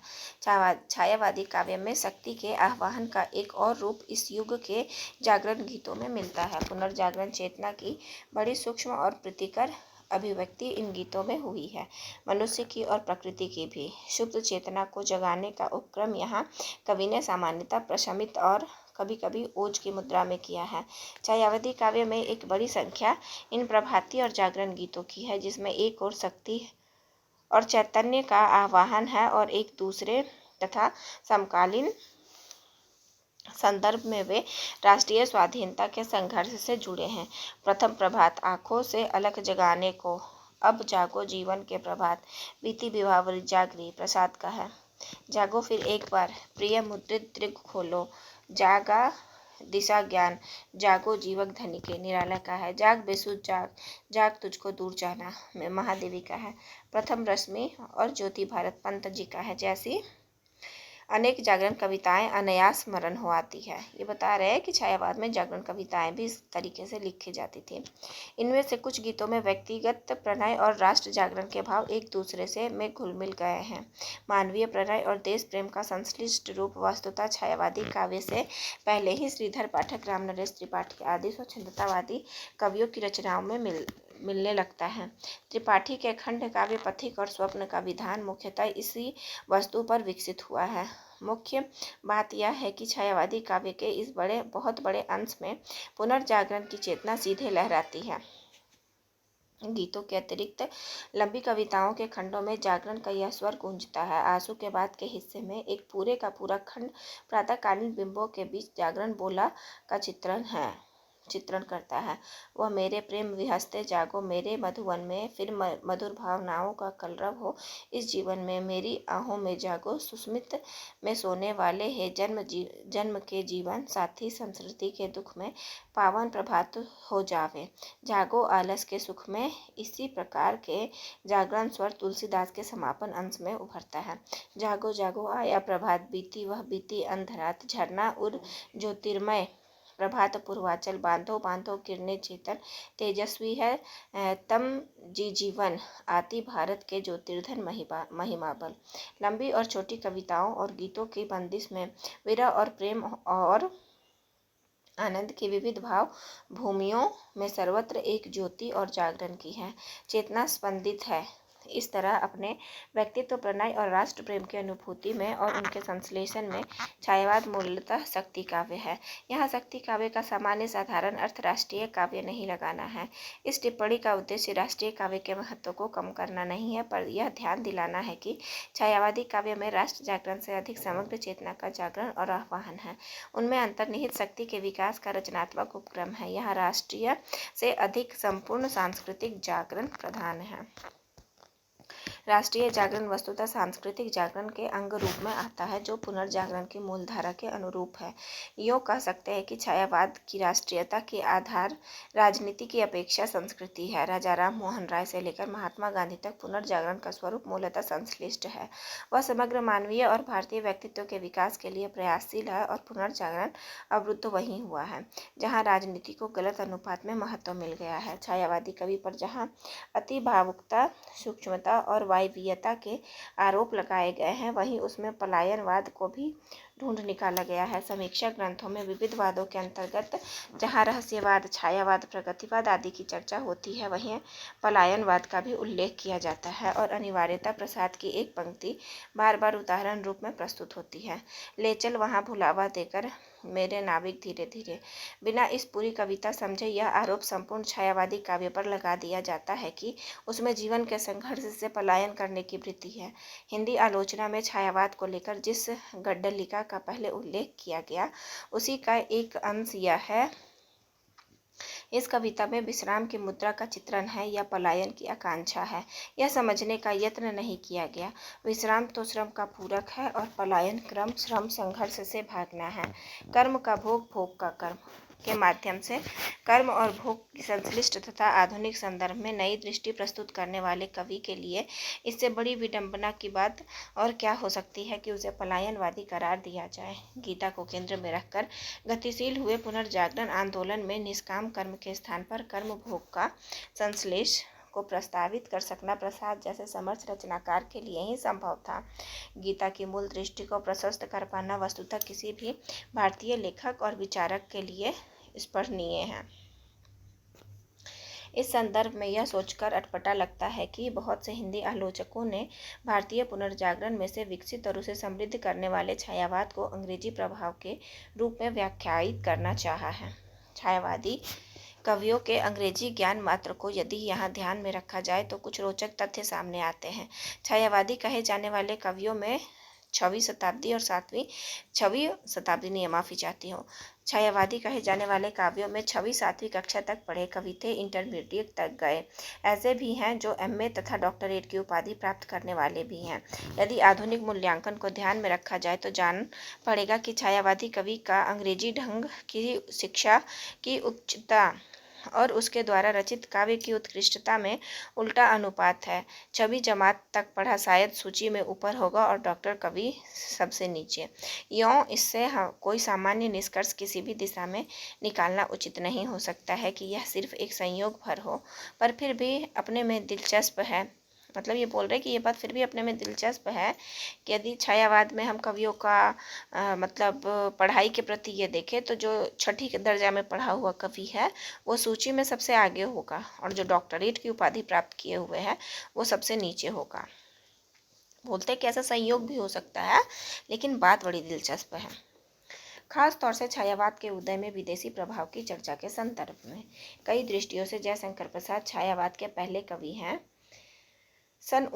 छायावादी काव्य में शक्ति के आह्वान का एक और रूप इस युग के जागरण गीतों में मिलता है। पुनर्जागरण चेतना की बड़ी सूक्ष्म और प्रीतिकर अभिव्यक्ति इन गीतों में हुई है। मनुष्य की और प्रकृति की भी शुद्ध चेतना को जगाने का उपक्रम यहाँ कवि ने सामान्यतः प्रशमित और कभी कभी ओज की मुद्रा में किया है। छायावादी काव्य में एक बड़ी संख्या इन प्रभाती और जागरण गीतों की है, जिसमें एक और शक्ति और चैतन्य का आह्वान है और एक दूसरे तथा समकालीन संदर्भ में वे राष्ट्रीय स्वाधीनता के संघर्ष से जुड़े हैं। प्रथम प्रभात, आँखों से अलख जगाने को, अब जागो जीवन के प्रभात, बीती विभावरी जागरी, प्रसाद का है। जागो फिर एक बार, प्रिय मुद्रित दृग खोलो, जागा दिशा ज्ञान, जागो जीवक धनी के, निराला का है। जाग बेसुध जाग, जाग तुझको दूर जाना, में महादेवी का है। प्रथम रश्मि और ज्योति भारत पंत जी का है। जैसी अनेक जागरण कविताएं अनायास स्मरण हो आती है। ये बता रहे हैं कि छायावाद में जागरण कविताएं भी इस तरीके से लिखी जाती थी। इनमें से कुछ गीतों में व्यक्तिगत प्रणय और राष्ट्र जागरण के भाव एक दूसरे से में घुल मिल गए हैं। मानवीय प्रणय और देश प्रेम का संश्लिष्ट रूप वस्तुतः छायावादी काव्य से पहले ही श्रीधर पाठक, रामनरेश त्रिपाठी आदि स्वच्छंदतावादी कवियों की रचनाओं में मिलने लगता है। त्रिपाठी के खंड काव्य पथिक और स्वप्न का विधान मुख्यतः इसी वस्तु पर विकसित हुआ है। मुख्य बात यह है कि छायावादी काव्य के इस बहुत बड़े अंश में पुनर्जागरण की चेतना सीधे लहराती है। गीतों के अतिरिक्त लंबी कविताओं के खंडों में जागरण का यह स्वर गूंजता है। आंसू के बाद के हिस्से में एक पूरे का पूरा खंड प्रातःकालीन बिंबों के बीच जागरण बोला का चित्रण करता है। वह मेरे प्रेम विहसते जागो मेरे मधुवन में, फिर मधुर भावनाओं का कलरव हो इस जीवन में, मेरी आहों में जागो सुस्मित में सोने वाले है, जन्म के जीवन साथी, संस्कृति के दुख में पावन प्रभात हो जावे, जागो आलस के सुख में। इसी प्रकार के जागरण स्वर तुलसीदास के समापन अंश में उभरता है। जागो जागो आया प्रभात, बीती वह बीती अंधरात, झरना उर ज्योतिर्मय प्रभात पूर्वाचल, बांधो बांधो किरणे चेतन, तेजस्वी है तम जीवन, आती भारत के ज्योतिर्धन महिमा बल। लंबी और छोटी कविताओं और गीतों की बंदिश में विरह और प्रेम और आनंद की विविध भाव भूमियों में सर्वत्र एक ज्योति और जागरण की है, चेतना स्पंदित है। इस तरह अपने व्यक्तित्व, प्रणय और राष्ट्र प्रेम की अनुभूति में और उनके संश्लेषण में छायावाद मूलतः शक्ति काव्य है। यहाँ शक्ति काव्य का सामान्य साधारण अर्थ राष्ट्रीय काव्य नहीं लगाना है। इस टिप्पणी का उद्देश्य राष्ट्रीय काव्य के महत्व को कम करना नहीं है, पर यह ध्यान दिलाना है कि छायावादी काव्य में राष्ट्र जागरण से अधिक समग्र चेतना का जागरण और आह्वान है। उनमें अंतर्निहित शक्ति के विकास का रचनात्मक उपक्रम है। यहाँ राष्ट्रीय से अधिक संपूर्ण सांस्कृतिक जागरण प्रधान है। राष्ट्रीय जागरण वस्तुतः सांस्कृतिक जागरण के अंग रूप में आता है जो पुनर्जागरण की मूलधारा के अनुरूप है। यूँ कह सकते हैं कि छायावाद की राष्ट्रीयता के आधार राजनीति की अपेक्षा संस्कृति है। राजा राम मोहन राय से लेकर महात्मा गांधी तक पुनर्जागरण का स्वरूप मूलतः संश्लिष्ट है। वह समग्र मानवीय और भारतीय व्यक्तित्व के विकास के लिए प्रयासशील है और पुनर्जागरण अवरुद्ध वहीं हुआ है जहाँ राजनीति को गलत अनुपात में महत्व मिल गया है। छायावादी कवि पर जहाँ अति भावुकता, सूक्ष्मता और वायवीयता के आरोप लगाए गए हैं, वहीं उसमें पलायनवाद को भी ढूंढ निकाला गया है। समीक्षा ग्रंथों में विविध वादों के अंतर्गत जहाँ रहस्यवाद, छायावाद, प्रगतिवाद आदि की चर्चा होती है, वहीं पलायनवाद का भी उल्लेख किया जाता है और अनिवार्यता प्रसाद की एक पंक्ति बार बार उदाहरण रूप में प्रस्तुत होती है। ले चल वहाँ भुलावा देकर मेरे नाविक धीरे धीरे। बिना इस पूरी कविता समझे यह आरोप संपूर्ण छायावादी काव्य पर लगा दिया जाता है कि उसमें जीवन के संघर्ष से पलायन करने की वृत्ति है। हिंदी आलोचना में छायावाद को लेकर जिस गड्डलिका का पहले उल्लेख किया गया, उसी का एक अंश यह है। इस कविता में विश्राम की मुद्रा का चित्रण है या पलायन की आकांक्षा है, यह समझने का यत्न नहीं किया गया। विश्राम तो श्रम का पूरक है और पलायन क्रम श्रम संघर्ष से भागना है। कर्म का भोग, भोग का कर्म के माध्यम से कर्म और भोग की संश्लिष्ट तथा आधुनिक संदर्भ में नई दृष्टि प्रस्तुत करने वाले कवि के लिए इससे बड़ी विडंबना की बात और क्या हो सकती है कि उसे पलायनवादी करार दिया जाए। गीता को केंद्र में रखकर गतिशील हुए पुनर्जागरण आंदोलन में निष्काम कर्म के स्थान पर कर्म भोग का संश्लेष को प्रस्तावित कर सकना प्रसाद जैसे समर्थ रचनाकार के लिए ही संभव था। गीता की मूल दृष्टि को प्रशस्त कर पाना वस्तुतः किसी भी भारतीय लेखक और विचारक के लिए स्मरणीय है। इस संदर्भ में यह सोचकर अटपटा लगता है कि बहुत से हिंदी आलोचकों ने भारतीय पुनर्जागरण में से विकसित और उसे समृद्ध करने वाले छायावाद को अंग्रेजी प्रभाव के रूप में व्याख्यायित करना चाहा है। छायावादी कवियों के अंग्रेजी ज्ञान मात्र को यदि यहाँ ध्यान में रखा जाए तो कुछ रोचक तथ्य सामने आते हैं। छायावादी कहे जाने वाले कवियों में 6वीं शताब्दी और 6वीं शताब्दी नहीं, माफ़ी चाहती हूँ, छायावादी कहे जाने वाले काव्यों में 6वीं 7वीं कक्षा तक पढ़े कवि थे, इंटरमीडिएट तक गए। ऐसे भी हैं जो MA तथा डॉक्टरेट की उपाधि प्राप्त करने वाले भी हैं। यदि आधुनिक मूल्यांकन को ध्यान में रखा जाए तो जान पड़ेगा कि छायावादी कवि का अंग्रेजी ढंग की शिक्षा की उच्चता और उसके द्वारा रचित काव्य की उत्कृष्टता में उल्टा अनुपात है। 6वीं जमात तक पढ़ा शायद सूची में ऊपर होगा और डॉक्टर कवि सबसे नीचे। यूँ इससे कोई सामान्य निष्कर्ष किसी भी दिशा में निकालना उचित नहीं हो सकता है कि यह सिर्फ एक संयोग भर हो, पर फिर भी अपने में दिलचस्प है। मतलब ये बोल रहे कि ये बात फिर भी अपने में दिलचस्प है कि यदि छायावाद में हम कवियों का मतलब पढ़ाई के प्रति ये देखें तो जो 6ठी दर्जा में पढ़ा हुआ कवि है वो सूची में सबसे आगे होगा और जो डॉक्टरेट की उपाधि प्राप्त किए हुए हैं वो सबसे नीचे होगा। बोलते कि ऐसा संयोग भी हो सकता है, लेकिन बात बड़ी दिलचस्प है। खास तौर से छायावाद के उदय में विदेशी प्रभाव की चर्चा के संदर्भ में कई दृष्टियों से जयशंकर प्रसाद छायावाद के पहले कवि हैं। सन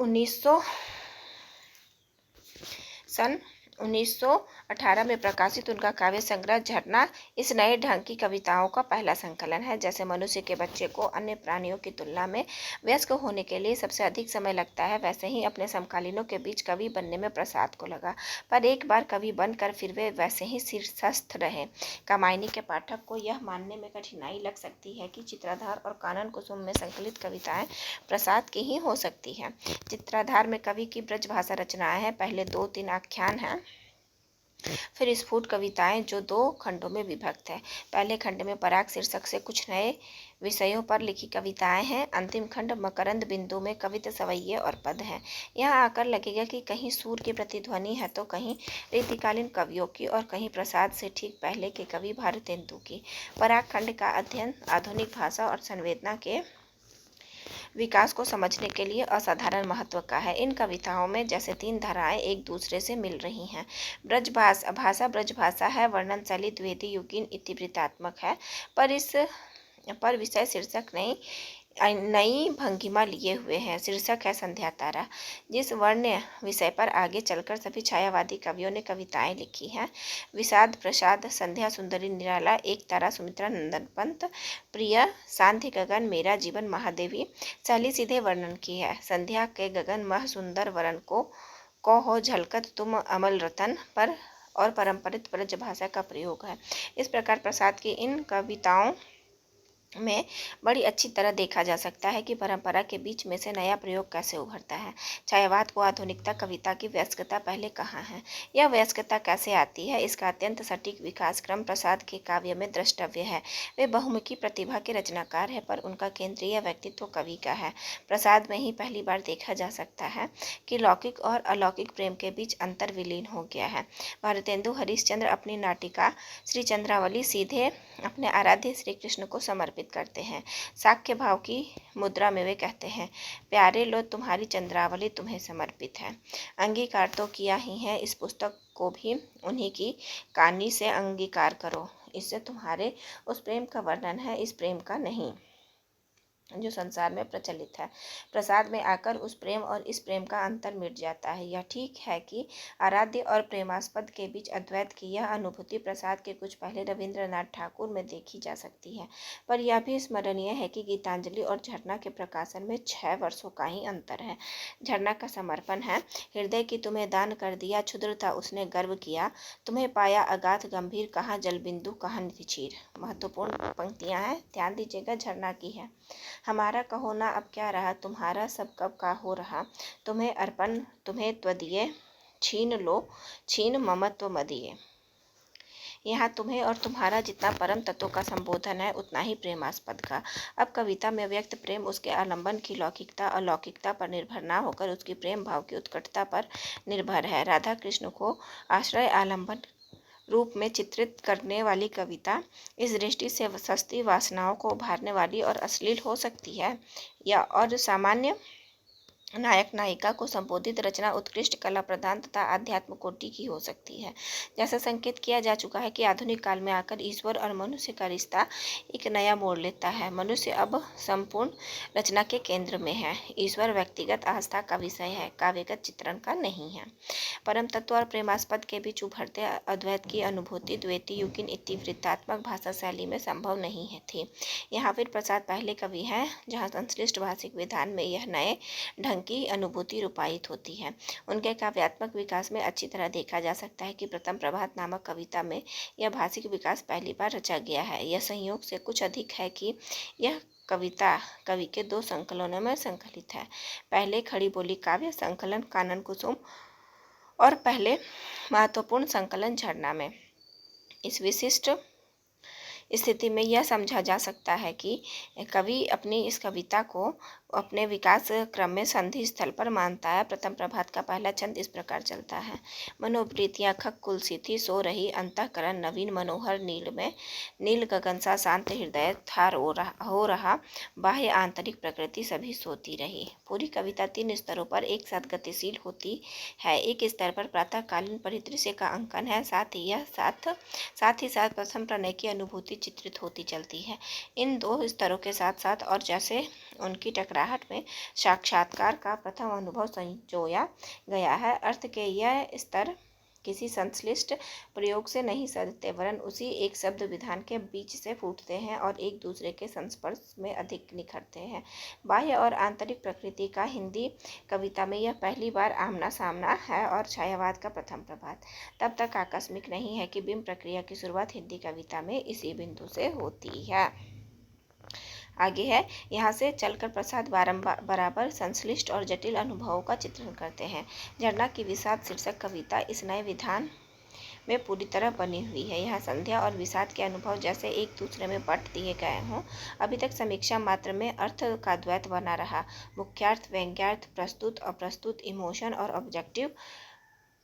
1918 में प्रकाशित उनका काव्य संग्रह झरना इस नए ढंग की कविताओं का पहला संकलन है। जैसे मनुष्य के बच्चे को अन्य प्राणियों की तुलना में वयस्क होने के लिए सबसे अधिक समय लगता है, वैसे ही अपने समकालीनों के बीच कवि बनने में प्रसाद को लगा। पर एक बार कवि बनकर फिर वे वैसे ही शीर्षस्थ रहे। कामायनी के पाठक को यह मानने में कठिनाई लग सकती है कि चित्राधार और कानन कुसुम में संकलित कविताएं प्रसाद की ही हो सकती हैं। चित्राधार में कवि की ब्रजभाषा रचनाएं हैं, पहले 2-3 आख्यान हैं, फिर स्फुट कविताएं जो 2 खंडों में विभक्त है। पहले खंड में पराग शीर्षक से कुछ नए विषयों पर लिखी कविताएं हैं। अंतिम खंड मकरंद बिंदु में कविता सवैये और पद हैं। यहाँ आकर लगेगा कि कहीं सूर की प्रतिध्वनि है तो कहीं रीतिकालीन कवियों की और कहीं प्रसाद से ठीक पहले के कवि भारतेंदु की। पराग खंड का अध्ययन आधुनिक भाषा और संवेदना के विकास को समझने के लिए असाधारण महत्व का है। इन कविताओं में जैसे 3 धाराएं एक दूसरे से मिल रही हैं। भाषा ब्रजभाषा है, वर्णन शैली द्विवेदी युगीन इतिवृत्तात्मक है, पर विषय शीर्षक नहीं नई भंगिमा लिए हुए हैं। शीर्षक है संध्या तारा। जिस वर्ण विषय पर आगे चलकर सभी छायावादी कवियों ने कविताएं लिखी हैं, विषाद प्रसाद, संध्या सुंदरी निराला, एक तारा सुमित्रा नंदन पंत, प्रिय सांध्य गगन, मेरा जीवन महादेवी, सहली सीधे वर्णन की है। संध्या के गगन मह सुंदर वरण को हो झलकत तुम अमल रतन पर और परंपरित ब्रजभाषा का प्रयोग है। इस प्रकार प्रसाद की इन कविताओं में बड़ी अच्छी तरह देखा जा सकता है कि परंपरा के बीच में से नया प्रयोग कैसे उभरता है। छायावाद को आधुनिकता कविता की वयस्कता पहले कहाँ है, यह वयस्कता कैसे आती है, इसका अत्यंत सटीक विकास क्रम प्रसाद के काव्य में द्रष्टव्य है। वे बहुमुखी प्रतिभा के रचनाकार है, पर उनका केंद्रीय व्यक्तित्व कवि का है। प्रसाद में ही पहली बार देखा जा सकता है कि लौकिक और अलौकिक प्रेम के बीच अंतर विलीन हो गया है। भारतेंदु हरिश्चंद्र अपनी नाटिका श्री चंद्रावली सीधे अपने आराध्य श्री कृष्ण को समर्पित करते हैं। साक्ष्य भाव की मुद्रा में वे कहते हैं, प्यारे लो तुम्हारी चंद्रावली तुम्हें समर्पित है। अंगीकार तो किया ही है, इस पुस्तक को भी उन्हीं की कहानी से अंगीकार करो। इससे तुम्हारे उस प्रेम का वर्णन है, इस प्रेम का नहीं जो संसार में प्रचलित है। प्रसाद में आकर उस प्रेम और इस प्रेम का अंतर मिट जाता है। यह ठीक है कि आराध्य और प्रेमास्पद के बीच अद्वैत की यह अनुभूति प्रसाद के कुछ पहले रविंद्रनाथ ठाकुर में देखी जा सकती है, पर यह भी स्मरणीय है कि गीतांजलि और झरना के प्रकाशन में 6 वर्षों का ही अंतर है। झरना का समर्पण है, हृदय की तुम्हें दान कर दिया, क्षुद्र था उसने गर्व किया, तुम्हें पाया अगाध गंभीर, कहाँ जल बिंदु कहाँ निधि चीर। महत्वपूर्ण पंक्तियां हैं, ध्यान दीजिएगा। झरना की है, हमारा कहो ना अब क्या रहा, तुम्हारा सब कब का हो रहा, तुम्हें अर्पण तुम्हें त्वदीय, छीन लो छीन ममत्व मदीय। यहाँ तुम्हें और तुम्हारा जितना परम तत्व का संबोधन है, उतना ही प्रेमास्पद का। अब कविता में व्यक्त प्रेम उसके आलंबन की लौकिकता अलौकिकता पर निर्भर ना होकर उसकी प्रेम भाव की उत्कटता पर निर्भर है। राधा कृष्ण को आश्रय आलंबन रूप में चित्रित करने वाली कविता इस दृष्टि से सस्ती वासनाओं को उभारने वाली और अश्लील हो सकती है, या और सामान्य नायक नायिका को संबोधित रचना उत्कृष्ट कला प्रदान तथा आध्यात्म कोटि की हो सकती है। जैसा संकेत किया जा चुका है कि आधुनिक काल में आकर ईश्वर और मनुष्य का रिश्ता एक नया मोड़ लेता है। मनुष्य अब संपूर्ण रचना के केंद्र में है। ईश्वर व्यक्तिगत आस्था का विषय है, काव्यगत चित्रण का नहीं है। परम तत्व और प्रेमास्पद के बीच उभरते अद्वैत की अनुभूति द्वैती युगिन इतिवृत्तात्मक भाषा शैली में संभव नहीं है थी। यहाँ फिर प्रसाद पहले कवि हैं जहाँ संश्लिष्ट भाषिक विधान में यह नए ढंग की अनुभूति रूपायित होती है। उनके काव्यात्मक विकास में अच्छी तरह देखा जा सकता है कि प्रथम प्रभात नामक कविता में यह भाषिक विकास पहली बार रचा गया है। यह संयोग से कुछ अधिक है कि यह कविता कवि के 2 संकलनों में संकलित है। पहले खड़ी बोली काव्य संकलन कानन कुसुम और पहले महत्वपूर्ण संकलन झरना में। इस विशिष्ट स्थिति में यह समझा जा सकता है कि कवि अपनी इस कविता को अपने विकास क्रम में संधि स्थल पर मानता है। प्रथम प्रभात का पहला छंद इस प्रकार चलता है, मनोप्रीतियाँ खग कुलसी थी, सो रही अंतःकरण नवीन मनोहर नील में, नील गगन सा शांत हृदय थार हो रहा, बाह्य आंतरिक प्रकृति सभी सोती रही। पूरी कविता 3 स्तरों पर एक साथ गतिशील होती है। एक स्तर पर प्रातःकालीन परिदृश्य का अंकन है, साथ ही साथ प्रथम प्रणय की अनुभूति चित्रित होती चलती है। इन 2 स्तरों के साथ साथ और जैसे उनकी टकराहट में साक्षात्कार का प्रथम अनुभव संजोया गया है। अर्थ के यह स्तर किसी संश्लिष्ट प्रयोग से नहीं सजते, वरन उसी एक शब्द विधान के बीच से फूटते हैं और एक दूसरे के संस्पर्श में अधिक निखरते हैं। बाह्य और आंतरिक प्रकृति का हिंदी कविता में यह पहली बार आमना सामना है और छायावाद का प्रथम प्रभात तब तक आकस्मिक नहीं है कि बिंब प्रक्रिया की शुरुआत हिंदी कविता में इसी बिंदु से होती है। आगे है, यहाँ से चलकर प्रसाद बराबर संश्लिष्ट और जटिल अनुभवों का चित्रण करते हैं। झरना की विषाद शीर्षक कविता इस नए विधान में पूरी तरह बनी हुई है। यहाँ संध्या और विषाद के अनुभव जैसे एक दूसरे में बट दिए गए हों। अभी तक समीक्षा मात्र में अर्थ का द्वैत बना रहा, मुख्यार्थ व्यंग्यार्थ, प्रस्तुत अप्रस्तुत, इमोशन और ऑब्जेक्टिव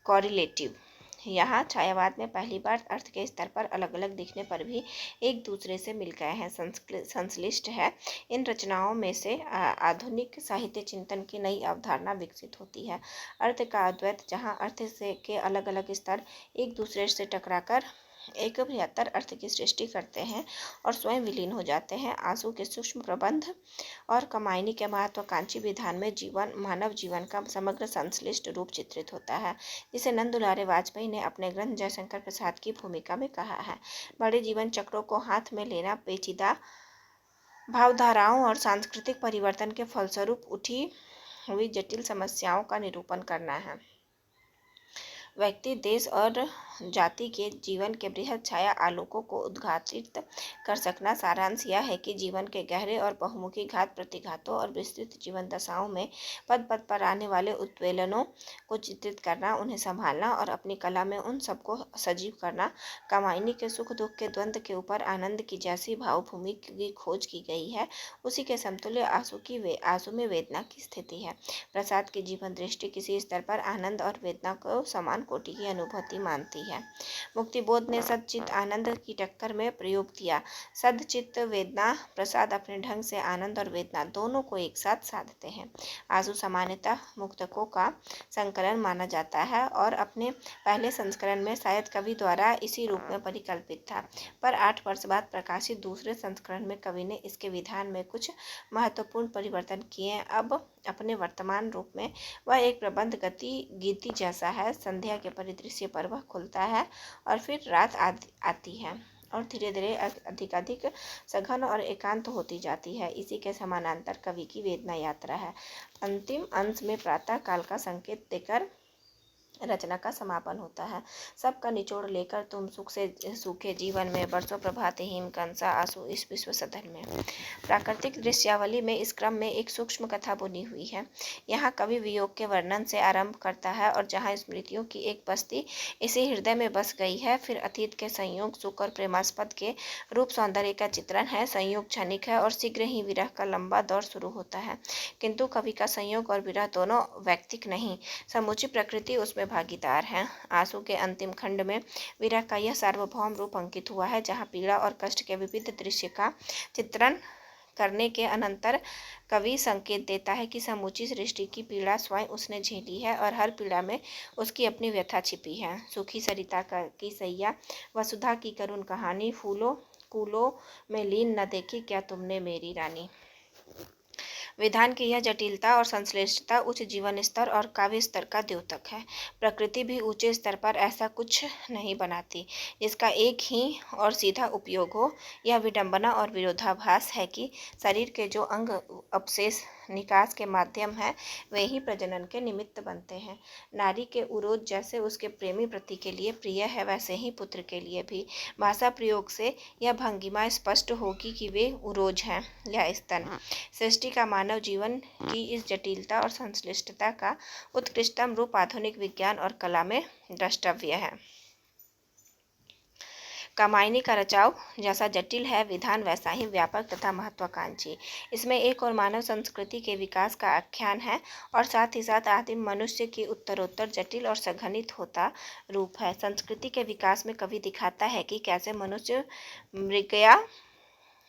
कॉरिलेटिव। यहाँ छायावाद में पहली बार अर्थ के स्तर पर अलग अलग दिखने पर भी एक दूसरे से मिल गए हैं, संश्लिष्ट है। इन रचनाओं में से आधुनिक साहित्य चिंतन की नई अवधारणा विकसित होती है, अर्थ का अद्वैत, जहाँ अर्थ से के अलग अलग स्तर एक दूसरे से टकराकर एक बृहत्तर अर्थ की सृष्टि करते हैं और स्वयं विलीन हो जाते हैं। आंसू के सूक्ष्म प्रबंध और कामायनी के महत्वाकांक्षी विधान में मानव जीवन का समग्र संश्लिष्ट रूप चित्रित होता है, जिसे नंद दुलारे वाजपेयी ने अपने ग्रंथ जयशंकर प्रसाद की भूमिका में कहा है। बड़े जीवन चक्रों को हाथ में लेना पेचीदा भावधाराओं और सांस्कृतिक परिवर्तन के फलस्वरूप उठी हुई जटिल समस्याओं का निरूपण करना है। व्यक्ति, देश और जाति के जीवन के बृहद छाया आलोकों को उद्घाटित कर सकना। सारांश यह है कि जीवन के गहरे और बहुमुखी घात प्रतिघातों और विस्तृत जीवन दशाओं में पद पद पर आने वाले उत्पीड़नों को चित्रित करना, उन्हें संभालना और अपनी कला में उन सबको सजीव करना। कामायनी के सुख दुख के द्वंद्व के ऊपर आनंद की जैसी भावभूमि की खोज की गई है, उसी के समतुल्य आंसू में वेदना की स्थिति है। प्रसाद की जीवन दृष्टि किसी स्तर पर आनंद और वेदना को समान कोटि की अनुभूति मानती है। मुक्तिबोध ने सदचित आनंद की टक्कर में प्रयोग किया। सदचित वेदना प्रसाद अपने ढंग से आनंद और वेदना दोनों को एक साथ साधते हैं। आंसू सामान्यतः मुक्तकों का संकलन माना जाता है और अपने पहले संस्करण में शायद कवि द्वारा इसी रूप में परिकल्पित था, पर 8 वर्ष बाद प्रकाशित दूसरे संस्करण में कवि ने इसके विधान में कुछ महत्वपूर्ण परिवर्तन किए। अब अपने वर्तमान रूप में वह एक प्रबंध गीति जैसा है। संध्या के परिदृश्य पर वह खुलता है और फिर रात आती है और धीरे धीरे अधिक सघन और एकांत होती जाती है। इसी के समानांतर कवि की वेदना यात्रा है। अंतिम अंश में प्रातः काल का संकेत देकर रचना का समापन होता है। सबका निचोड़ लेकर तुम सुख से सूखे जीवन में बरसों प्रभातहीन कंसा आंसू इस विश्व सदन में। प्राकृतिक दृश्यावली में इस क्रम में एक सूक्ष्म कथा बुनी हुई है। यहाँ कवि वियोग के वर्णन से आरंभ करता है और जहाँ स्मृतियों की एक बस्ती इसी हृदय में बस गई है, फिर अतीत के संयोग, सुख और प्रेमास्पद के रूप सौंदर्य का चित्रण है। संयोग क्षणिक है और शीघ्र ही विरह का लंबा दौर शुरू होता है, किंतु कवि का संयोग और विरह दोनों वैयक्तिक नहीं, समूची प्रकृति उसमें भागीदार है। आंसू के अंतिम खंड में विरह का यह सार्वभौम रूप अंकित हुआ है, जहाँ पीड़ा और कष्ट के विविध दृश्य का चित्रण करने के अनंतर कवि संकेत देता है कि समूची सृष्टि की पीड़ा स्वयं उसने झेली है और हर पीड़ा में उसकी अपनी व्यथा छिपी है। सूखी सरिता की सैया, वसुधा की करुण कहानी, फूलों कूलों में लीन न देखी क्या तुमने मेरी रानी। विधान की यह जटिलता और संश्लिष्टता उच्च जीवन स्तर और काव्य स्तर का द्योतक है। प्रकृति भी ऊंचे स्तर पर ऐसा कुछ नहीं बनाती जिसका एक ही और सीधा उपयोग हो। यह विडंबना और विरोधाभास है कि शरीर के जो अंग अपशेष निकास के माध्यम है, वे ही प्रजनन के निमित्त बनते हैं। नारी के उरोज जैसे उसके प्रेमी पति के लिए प्रिय है, वैसे ही पुत्र के लिए भी। भाषा प्रयोग से यह भंगिमा स्पष्ट होगी कि वे उरोज हैं या स्तन। सृष्टि का मानव जीवन की इस जटिलता और संश्लिष्टता का उत्कृष्टतम रूप आधुनिक विज्ञान और कला में द्रष्टव्य है। कामायनी का रचाव जैसा जटिल है, विधान वैसा ही व्यापक तथा महत्वाकांक्षी। इसमें एक और मानव संस्कृति के विकास का आख्यान है और साथ ही साथ आदिम मनुष्य की उत्तरोत्तर जटिल और सघनित होता रूप है। संस्कृति के विकास में कवि दिखाता है कि कैसे मनुष्य मृगया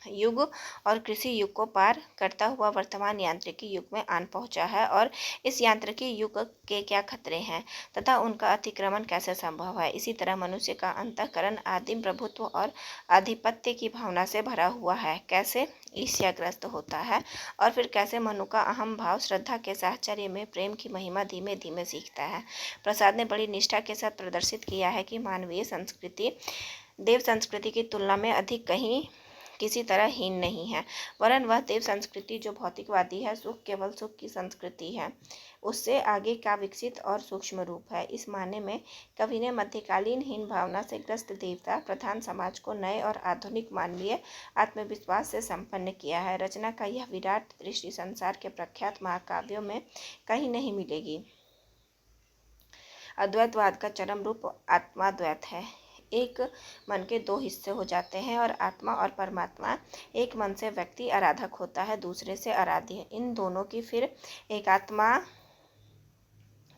युग और कृषि युग को पार करता हुआ वर्तमान यांत्रिकी युग में आन पहुंचा है और इस यांत्रिकी युग के क्या खतरे हैं तथा उनका अतिक्रमण कैसे संभव है। इसी तरह मनुष्य का अंतःकरण आदिम प्रभुत्व और आधिपत्य की भावना से भरा हुआ है, कैसे ईर्ष्याग्रस्त होता है और फिर कैसे मनु का अहम भाव श्रद्धा के साहचर्य में प्रेम की महिमा धीमे धीमे सीखता है। प्रसाद ने बड़ी निष्ठा के साथ प्रदर्शित किया है कि मानवीय संस्कृति देव संस्कृति की तुलना में अधिक कहीं किसी तरह हीन नहीं है, वरन वह देव संस्कृति जो भौतिकवादी है, सुख केवल सुख की संस्कृति है, उससे आगे का विकसित और सूक्ष्म रूप है। इस माने में कवि ने मध्यकालीन हीन भावना से ग्रस्त देवता प्रधान समाज को नए और आधुनिक मानवीय आत्मविश्वास से संपन्न किया है। रचना का यह विराट दृष्टि संसार के प्रख्यात महाकाव्यों में कहीं नहीं मिलेगी। अद्वैतवाद का चरम रूप आत्माद्वैत है। एक मन के दो हिस्से हो जाते हैं और आत्मा और परमात्मा। एक मन से व्यक्ति आराधक होता है, दूसरे से आराध्य। इन दोनों की फिर एक आत्मा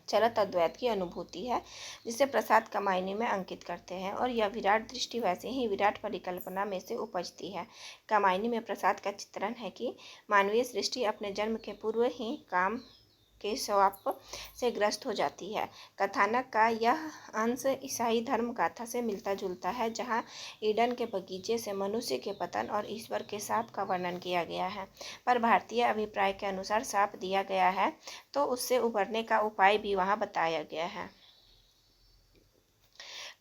चरत अद्वैत की अनुभूति है, जिसे प्रसाद कामायनी में अंकित करते हैं और यह विराट दृष्टि वैसे ही विराट परिकल्पना में से उपजती है। कामायनी में प्रसाद का चित्रण है कि मानवीय सृष्टि अपने जन्म के पूर्व ही काम के श्राप से ग्रस्त हो जाती है। कथानक का यह अंश ईसाई धर्म गाथा से मिलता जुलता है, जहाँ ईडन के बगीचे से मनुष्य के पतन और ईश्वर के शाप का वर्णन किया गया है। पर भारतीय अभिप्राय के अनुसार शाप दिया गया है तो उससे उबरने का उपाय भी वहाँ बताया गया है।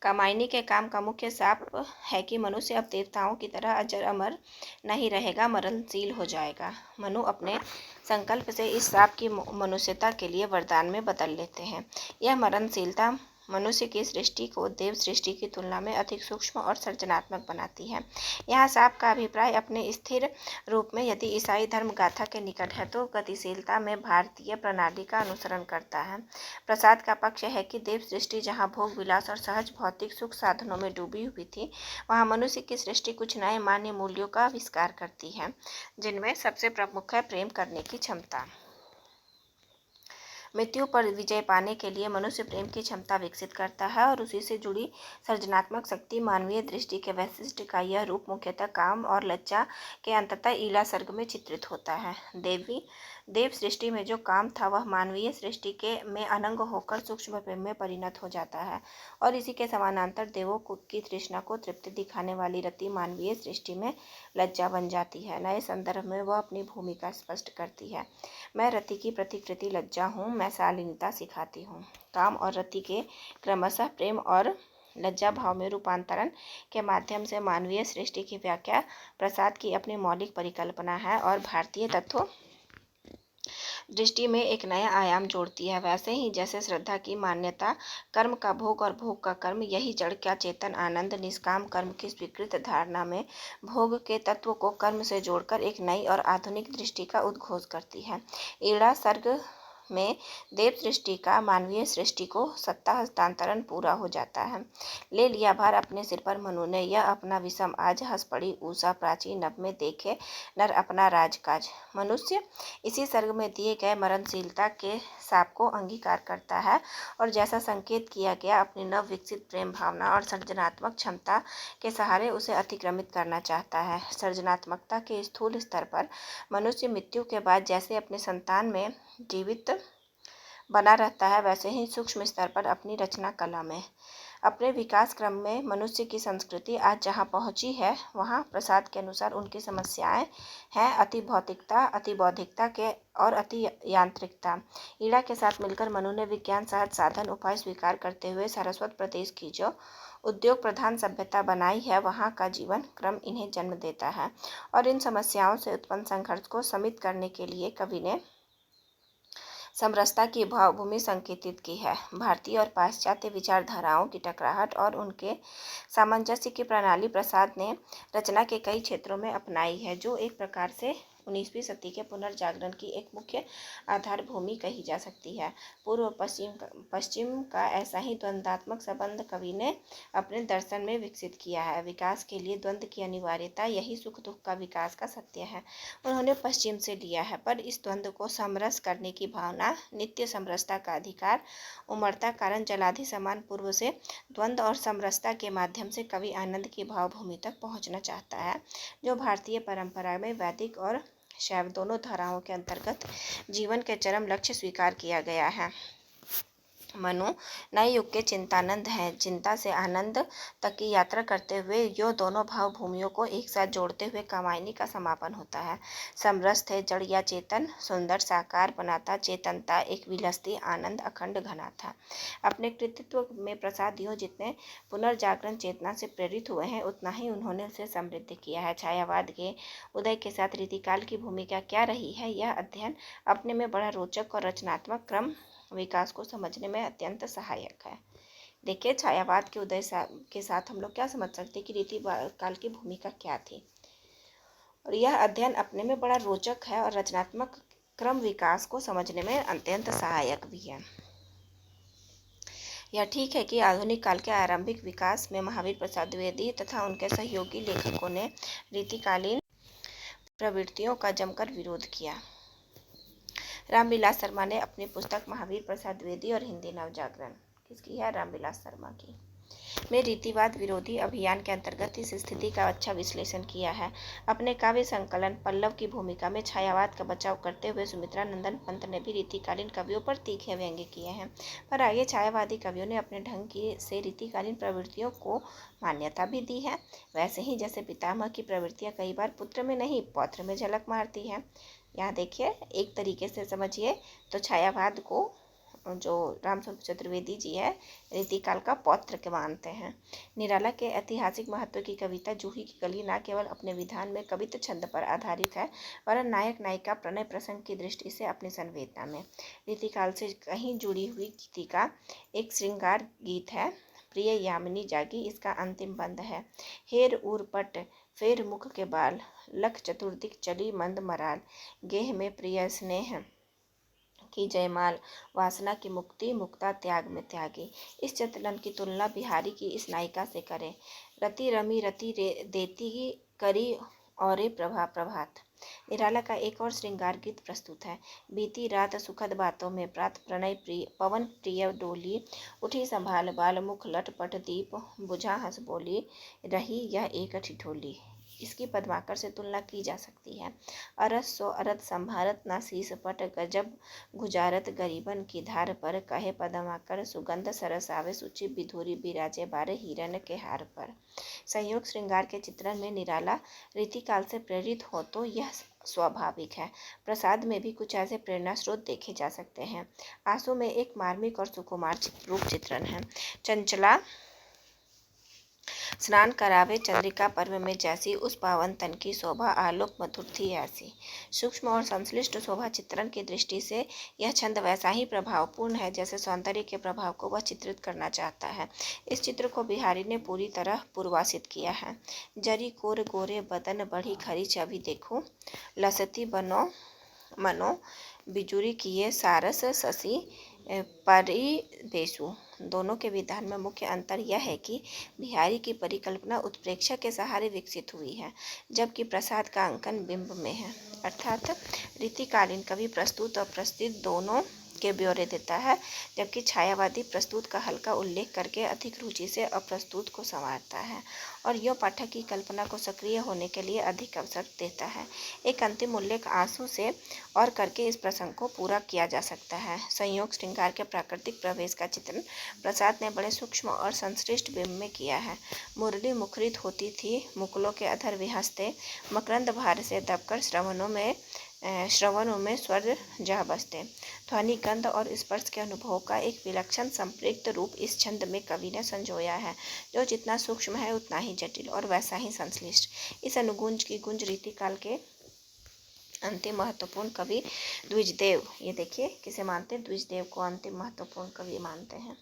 कामायनी के काम का मुख्य शाप है कि मनुष्य अब देवताओं की तरह अजर अमर नहीं रहेगा, मरणशील हो जाएगा। मनु अपने संकल्प से इस शाप की मनुष्यता के लिए वरदान में बदल लेते हैं। यह मरणशीलता मनुष्य की सृष्टि को देव सृष्टि की तुलना में अधिक सूक्ष्म और सृजनात्मक बनाती है। यहाँ शाप का अभिप्राय अपने स्थिर रूप में यदि ईसाई धर्म गाथा के निकट है तो गतिशीलता में भारतीय प्रणाली का अनुसरण करता है। प्रसाद का पक्ष है कि देव सृष्टि जहाँ भोग विलास और सहज भौतिक सुख साधनों में डूबी हुई थी, वहाँ मनुष्य की सृष्टि कुछ नए मान्य मूल्यों का आविष्कार करती है, जिनमें सबसे प्रमुख है प्रेम करने की क्षमता। मृत्यु पर विजय पाने के लिए मनुष्य प्रेम की क्षमता विकसित करता है और उसी से जुड़ी सृजनात्मक शक्ति। मानवीय दृष्टि के वैशिष्ट का यह रूप मुख्यतः काम और लज्जा के अंततः ईला सर्ग में चित्रित होता है। देव सृष्टि में जो काम था वह मानवीय सृष्टि के में अनंग होकर सूक्ष्म प्रेम में परिणत हो जाता है और इसी के समानांतर देवों की तृष्णा को तृप्ति दिखाने वाली रति मानवीय सृष्टि में लज्जा बन जाती है। नए संदर्भ में वह अपनी भूमिका स्पष्ट करती है। मैं रति की प्रतिकृति लज्जा हूँ, मैं शालीनता सिखाती हूँ। काम और रति के क्रमशः प्रेम और लज्जा भाव में रूपांतरण के माध्यम से मानवीय सृष्टि की व्याख्या प्रसाद की अपनी मौलिक परिकल्पना है और भारतीय तत्वों दृष्टि में एक नया आयाम जोड़ती है। वैसे ही जैसे श्रद्धा की मान्यता कर्म का भोग और भोग का कर्म, यही जड़ का चेतन आनंद निष्काम कर्म की स्वीकृत धारणा में भोग के तत्व को कर्म से जोड़कर एक नई और आधुनिक दृष्टि का उद्घोष करती है। ईड़ा सर्ग में देव सृष्टि का मानवीय सृष्टि को सत्ता हस्तांतरण पूरा हो जाता है। ले लिया भार अपने सिर पर मनु ने, यह अपना विषम आज हंस पड़ी ऊषा प्राची नभ में देखे नर अपना राजकाज। मनुष्य इसी सर्ग में दिए गए मरणशीलता के शाप को अंगीकार करता है और जैसा संकेत किया गया अपनी नव विकसित प्रेम भावना और सृजनात्मक क्षमता के सहारे उसे अतिक्रमित करना चाहता है। सृजनात्मकता के स्थूल स्तर पर मनुष्य मृत्यु के बाद जैसे अपने संतान में जीवित बना रहता है, वैसे ही सूक्ष्म स्तर पर अपनी रचना कला में अपने विकास क्रम में मनुष्य की संस्कृति आज जहाँ पहुँची है, वहाँ प्रसाद के अनुसार उनकी समस्याएं हैं अति भौतिकता, अति बौद्धिकता के और अति यांत्रिकता। ईड़ा के साथ मिलकर मनु ने विज्ञान सहज साधन उपाय स्वीकार करते हुए सारस्वत प्रदेश की जो उद्योग प्रधान सभ्यता बनाई है, वहाँ का जीवन क्रम इन्हें जन्म देता है और इन समस्याओं से उत्पन्न संघर्ष को शमित करने के लिए कवि ने समरसता की भावभूमि संकेतित की है। भारतीय और पाश्चात्य विचारधाराओं की टकराहट और उनके सामंजस्य की प्रणाली प्रसाद ने रचना के कई क्षेत्रों में अपनाई है, जो एक प्रकार से 19वीं सदी के पुनर्जागरण की एक मुख्य आधार भूमि कही जा सकती है। पूर्व पश्चिम का ऐसा ही द्वंद्वात्मक संबंध कवि ने अपने दर्शन में विकसित किया है। विकास के लिए द्वंद्व की अनिवार्यता, यही सुख दुख का विकास का सत्य है, उन्होंने पश्चिम से लिया है। पर इस द्वंद्व को समरस करने की भावना, नित्य समरसता का अधिकार, उमड़ता कारण जलाधि समान पूर्व से द्वंद्व और समरसता के माध्यम से कवि आनंद की भावभूमि तक पहुँचना चाहता है, जो भारतीय परंपरा में वैदिक और शैव दोनों धाराओं के अंतर्गत जीवन के चरम लक्ष्य स्वीकार किया गया है। मनु नए युग के चिंतानंद हैं। चिंता से आनंद तक की यात्रा करते हुए यो दोनों भाव भूमियों को एक साथ जोड़ते हुए कामायनी का समापन होता है। समरस थे जड़ या चेतन, सुंदर साकार बनाता चेतनता, एक विलसती आनंद अखंड घना था। अपने कृतित्व में प्रसाद यो जितने पुनर्जागरण चेतना से प्रेरित हुए हैं, उतना ही उन्होंने उसे समृद्ध किया है। छायावाद के उदय के साथ रीतिकाल की भूमिका क्या रही है, यह अध्ययन अपने में बड़ा रोचक और रचनात्मक क्रम विकास को समझने में अत्यंत सहायक है। देखिए, छायावाद के उदय के साथ हम लोग क्या समझ सकते हैं कि रीति काल की भूमिका क्या थी, और यह अध्ययन अपने में बड़ा रोचक है और रचनात्मक क्रम विकास को समझने में अत्यंत सहायक भी है। यह ठीक है कि आधुनिक काल के आरंभिक विकास में महावीर प्रसाद द्विवेदी तथा उनके सहयोगी लेखकों ने रीतिकालीन प्रवृत्तियों का जमकर विरोध किया। रामविलास शर्मा ने अपनी पुस्तक महावीर प्रसाद द्विवेदी और हिंदी नवजागरण, किसकी है? रामविलास शर्मा की। में रीतिवाद विरोधी अभियान के अंतर्गत इस स्थिति का अच्छा विश्लेषण किया है। अपने काव्य संकलन पल्लव की भूमिका में छायावाद का बचाव करते हुए सुमित्रा नंदन पंत ने भी रीतिकालीन कवियों पर तीखे व्यंग्य किए हैं। पर आगे छायावादी कवियों ने अपने ढंग की से रीतिकालीन प्रवृत्तियों को मान्यता भी दी है। वैसे ही जैसे पितामह की प्रवृत्तियां कई बार पुत्र में नहीं पौत्र में झलक मारती है। यहाँ देखिए, एक तरीके से समझिए तो छायावाद को जो रामस्वरूप चतुर्वेदी जी है रीतिकाल का पौत्र के मानते हैं। निराला के ऐतिहासिक महत्व की कविता जूही की कली न केवल अपने विधान में कवित्व छंद पर आधारित है, वरन नायक नायिका प्रणय प्रसंग की दृष्टि से अपनी संवेदना में रीतिकाल से कहीं जुड़ी हुई गीति का एक श्रृंगार गीत है। प्रिय यामिनी जागी इसका अंतिम बंद है। हेर उर पट फेर मुख के बाल, लख चतुर्दिक चली मंद मराल, गेह में प्रिय स्नेह की जयमाल, वासना की मुक्ति मुक्ता त्याग में त्यागी। इस चित्रण की तुलना बिहारी की इस नायिका से करें। रति रमी रति देती करी और प्रभात। निराला का एक और श्रृंगार गीत प्रस्तुत है। बीती रात सुखद बातों में प्रात प्रणय प्रिय पवन प्रिय डोली, उठी संभाल बाल मुख लटपट दीप, बुझा हंस बोली रही यह एक ठिठोली। इसकी पद्माकर से तुलना की जा सकती है। अरस सो अरत संभारत ना शीस पट, गजब गुजारत गरीबन की धार पर, कहे पद्माकर सुगंध सरस आवे, सुचि बिधुरी बिराजे बारे हिरन के हार पर। संयोग श्रृंगार के चित्रण में निराला रीतिकाल से प्रेरित हो तो यह स्वाभाविक है। प्रसाद में भी कुछ ऐसे प्रेरणा स्रोत देखे जा सकते हैं। आंसू में एक मार्मिक और सुकुमार रूप चित्रण है। चंचला स्नान करावे चंद्रिका पर्व में जैसी, उस पावन तन की शोभा आलोक मधुर थी ऐसी। सूक्ष्म और संश्लिष्ट शोभा चित्रण की दृष्टि से यह छंद वैसा ही प्रभावपूर्ण है जैसे सौंदर्य के प्रभाव को वह चित्रित करना चाहता है। इस चित्र को बिहारी ने पूरी तरह पूर्वासित किया है। जरी कोर गोरे बदन बढ़ी खरी छवि देखो, लसती बनो मनो बिजुरी किए सारस शशि परिदेशु। दोनों के विधान में मुख्य अंतर यह है कि बिहारी की परिकल्पना उत्प्रेक्षा के सहारे विकसित हुई है, जबकि प्रसाद का अंकन बिंब में है। अर्थात रीतिकालीन कवि प्रस्तुत और प्रस्तुत दोनों के ब्यौरे देता है, जबकि छायावादी प्रस्तुत का हल्का उल्लेख करके अधिक रुचि से अप्रस्तुत को संवारता है और यह पाठक की कल्पना को सक्रिय होने के लिए अधिक अवसर देता है। एक अंतिम उल्लेख आंसू से और करके इस प्रसंग को पूरा किया जा सकता है। संयोग श्रृंगार के प्राकृतिक प्रवेश का चित्रण प्रसाद ने बड़े सूक्ष्म और संश्लिष्ट बिंब में किया है। मुरली मुखरित होती थी, मुकुलों के अधर विहसते, मकरंद भार से दबकर श्रवणों में स्वर जा बसते। ध्वनि गंध और स्पर्श के अनुभवों का एक विलक्षण संपृक्त रूप इस छंद में कवि ने संजोया है, जो जितना सूक्ष्म है उतना ही जटिल और वैसा ही संश्लिष्ट। इस अनुगुंज की गुंज रीतिकाल के अंतिम महत्वपूर्ण कवि द्विजदेव, ये देखिए किसे मानते हैं, द्विजदेव को अंतिम महत्वपूर्ण कवि मानते हैं।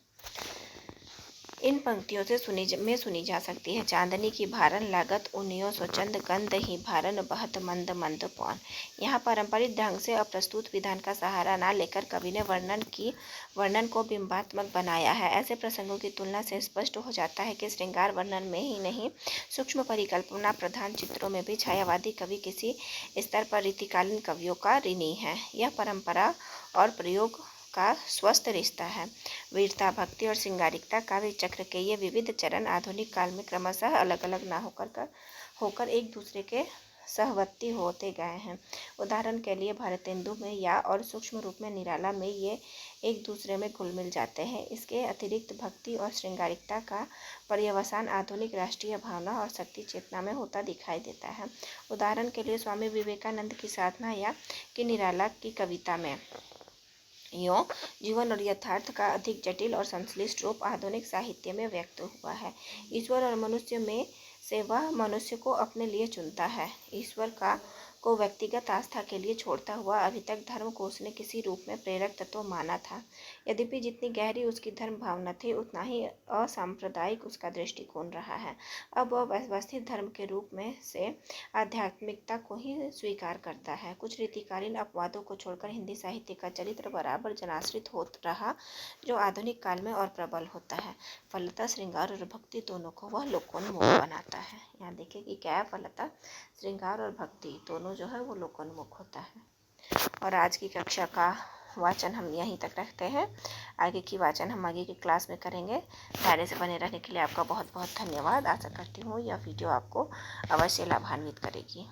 इन पंक्तियों से सुनी जा सकती है। चांदनी की भारण लागत उनियों स्वचंद, गंध ही भारण बहत मंद मंद पौन। यहाँ पारंपरिक ढंग से अप्रस्तुत विधान का सहारा न लेकर कवि ने वर्णन को बिंबात्मक बनाया है। ऐसे प्रसंगों की तुलना से स्पष्ट हो जाता है कि श्रृंगार वर्णन में ही नहीं, सूक्ष्म परिकल्पना प्रधान चित्रों में भी छायावादी कवि किसी स्तर पर रीतिकालीन कवियों का ऋणी है। यह परंपरा और प्रयोग का स्वस्थ रिश्ता है। वीरता, भक्ति और श्रृंगारिकता काव्य चक्र के ये विविध चरण आधुनिक काल में क्रमशः अलग अलग न होकर एक दूसरे के सहवर्ती होते गए हैं। उदाहरण के लिए भारतेंदु में या और सूक्ष्म रूप में निराला में ये एक दूसरे में घुल मिल जाते हैं। इसके अतिरिक्त भक्ति और श्रृंगारिकता का पर्यवसान आधुनिक राष्ट्रीय भावना और शक्ति चेतना में होता दिखाई देता है। उदाहरण के लिए स्वामी विवेकानंद की साधना या कि निराला की कविता में यों जीवन और यथार्थ का अधिक जटिल और संश्लिष्ट रूप आधुनिक साहित्य में व्यक्त हुआ है। ईश्वर और मनुष्य में से वह मनुष्य को अपने लिए चुनता है। ईश्वर को व्यक्तिगत आस्था के लिए छोड़ता हुआ अभी तक धर्म को उसने किसी रूप में प्रेरक तत्व माना था। यद्यपि जितनी गहरी उसकी धर्म भावना थी, उतना ही असांप्रदायिक उसका दृष्टिकोण रहा है। अब वह व्यवस्थित धर्म के रूप में से आध्यात्मिकता को ही स्वीकार करता है। कुछ रीतिकालीन अपवादों को छोड़कर हिंदी साहित्य का चरित्र बराबर जनाश्रित हो रहा, जो आधुनिक काल में और प्रबल होता है। फलतः श्रृंगार और भक्ति दोनों को वह लोकोन्मुख बनाता है। यहाँ देखिए कि क्या है, फलतः श्रृंगार और भक्ति दोनों जो है वो लोकोन्मुख होता है। और आज की कक्षा का वाचन हम यहीं तक रखते हैं। आगे की वाचन हम आगे की क्लास में करेंगे। धैर्य से बने रहने के लिए आपका बहुत बहुत धन्यवाद। आशा करती हूँ यह वीडियो आपको अवश्य लाभान्वित करेगी।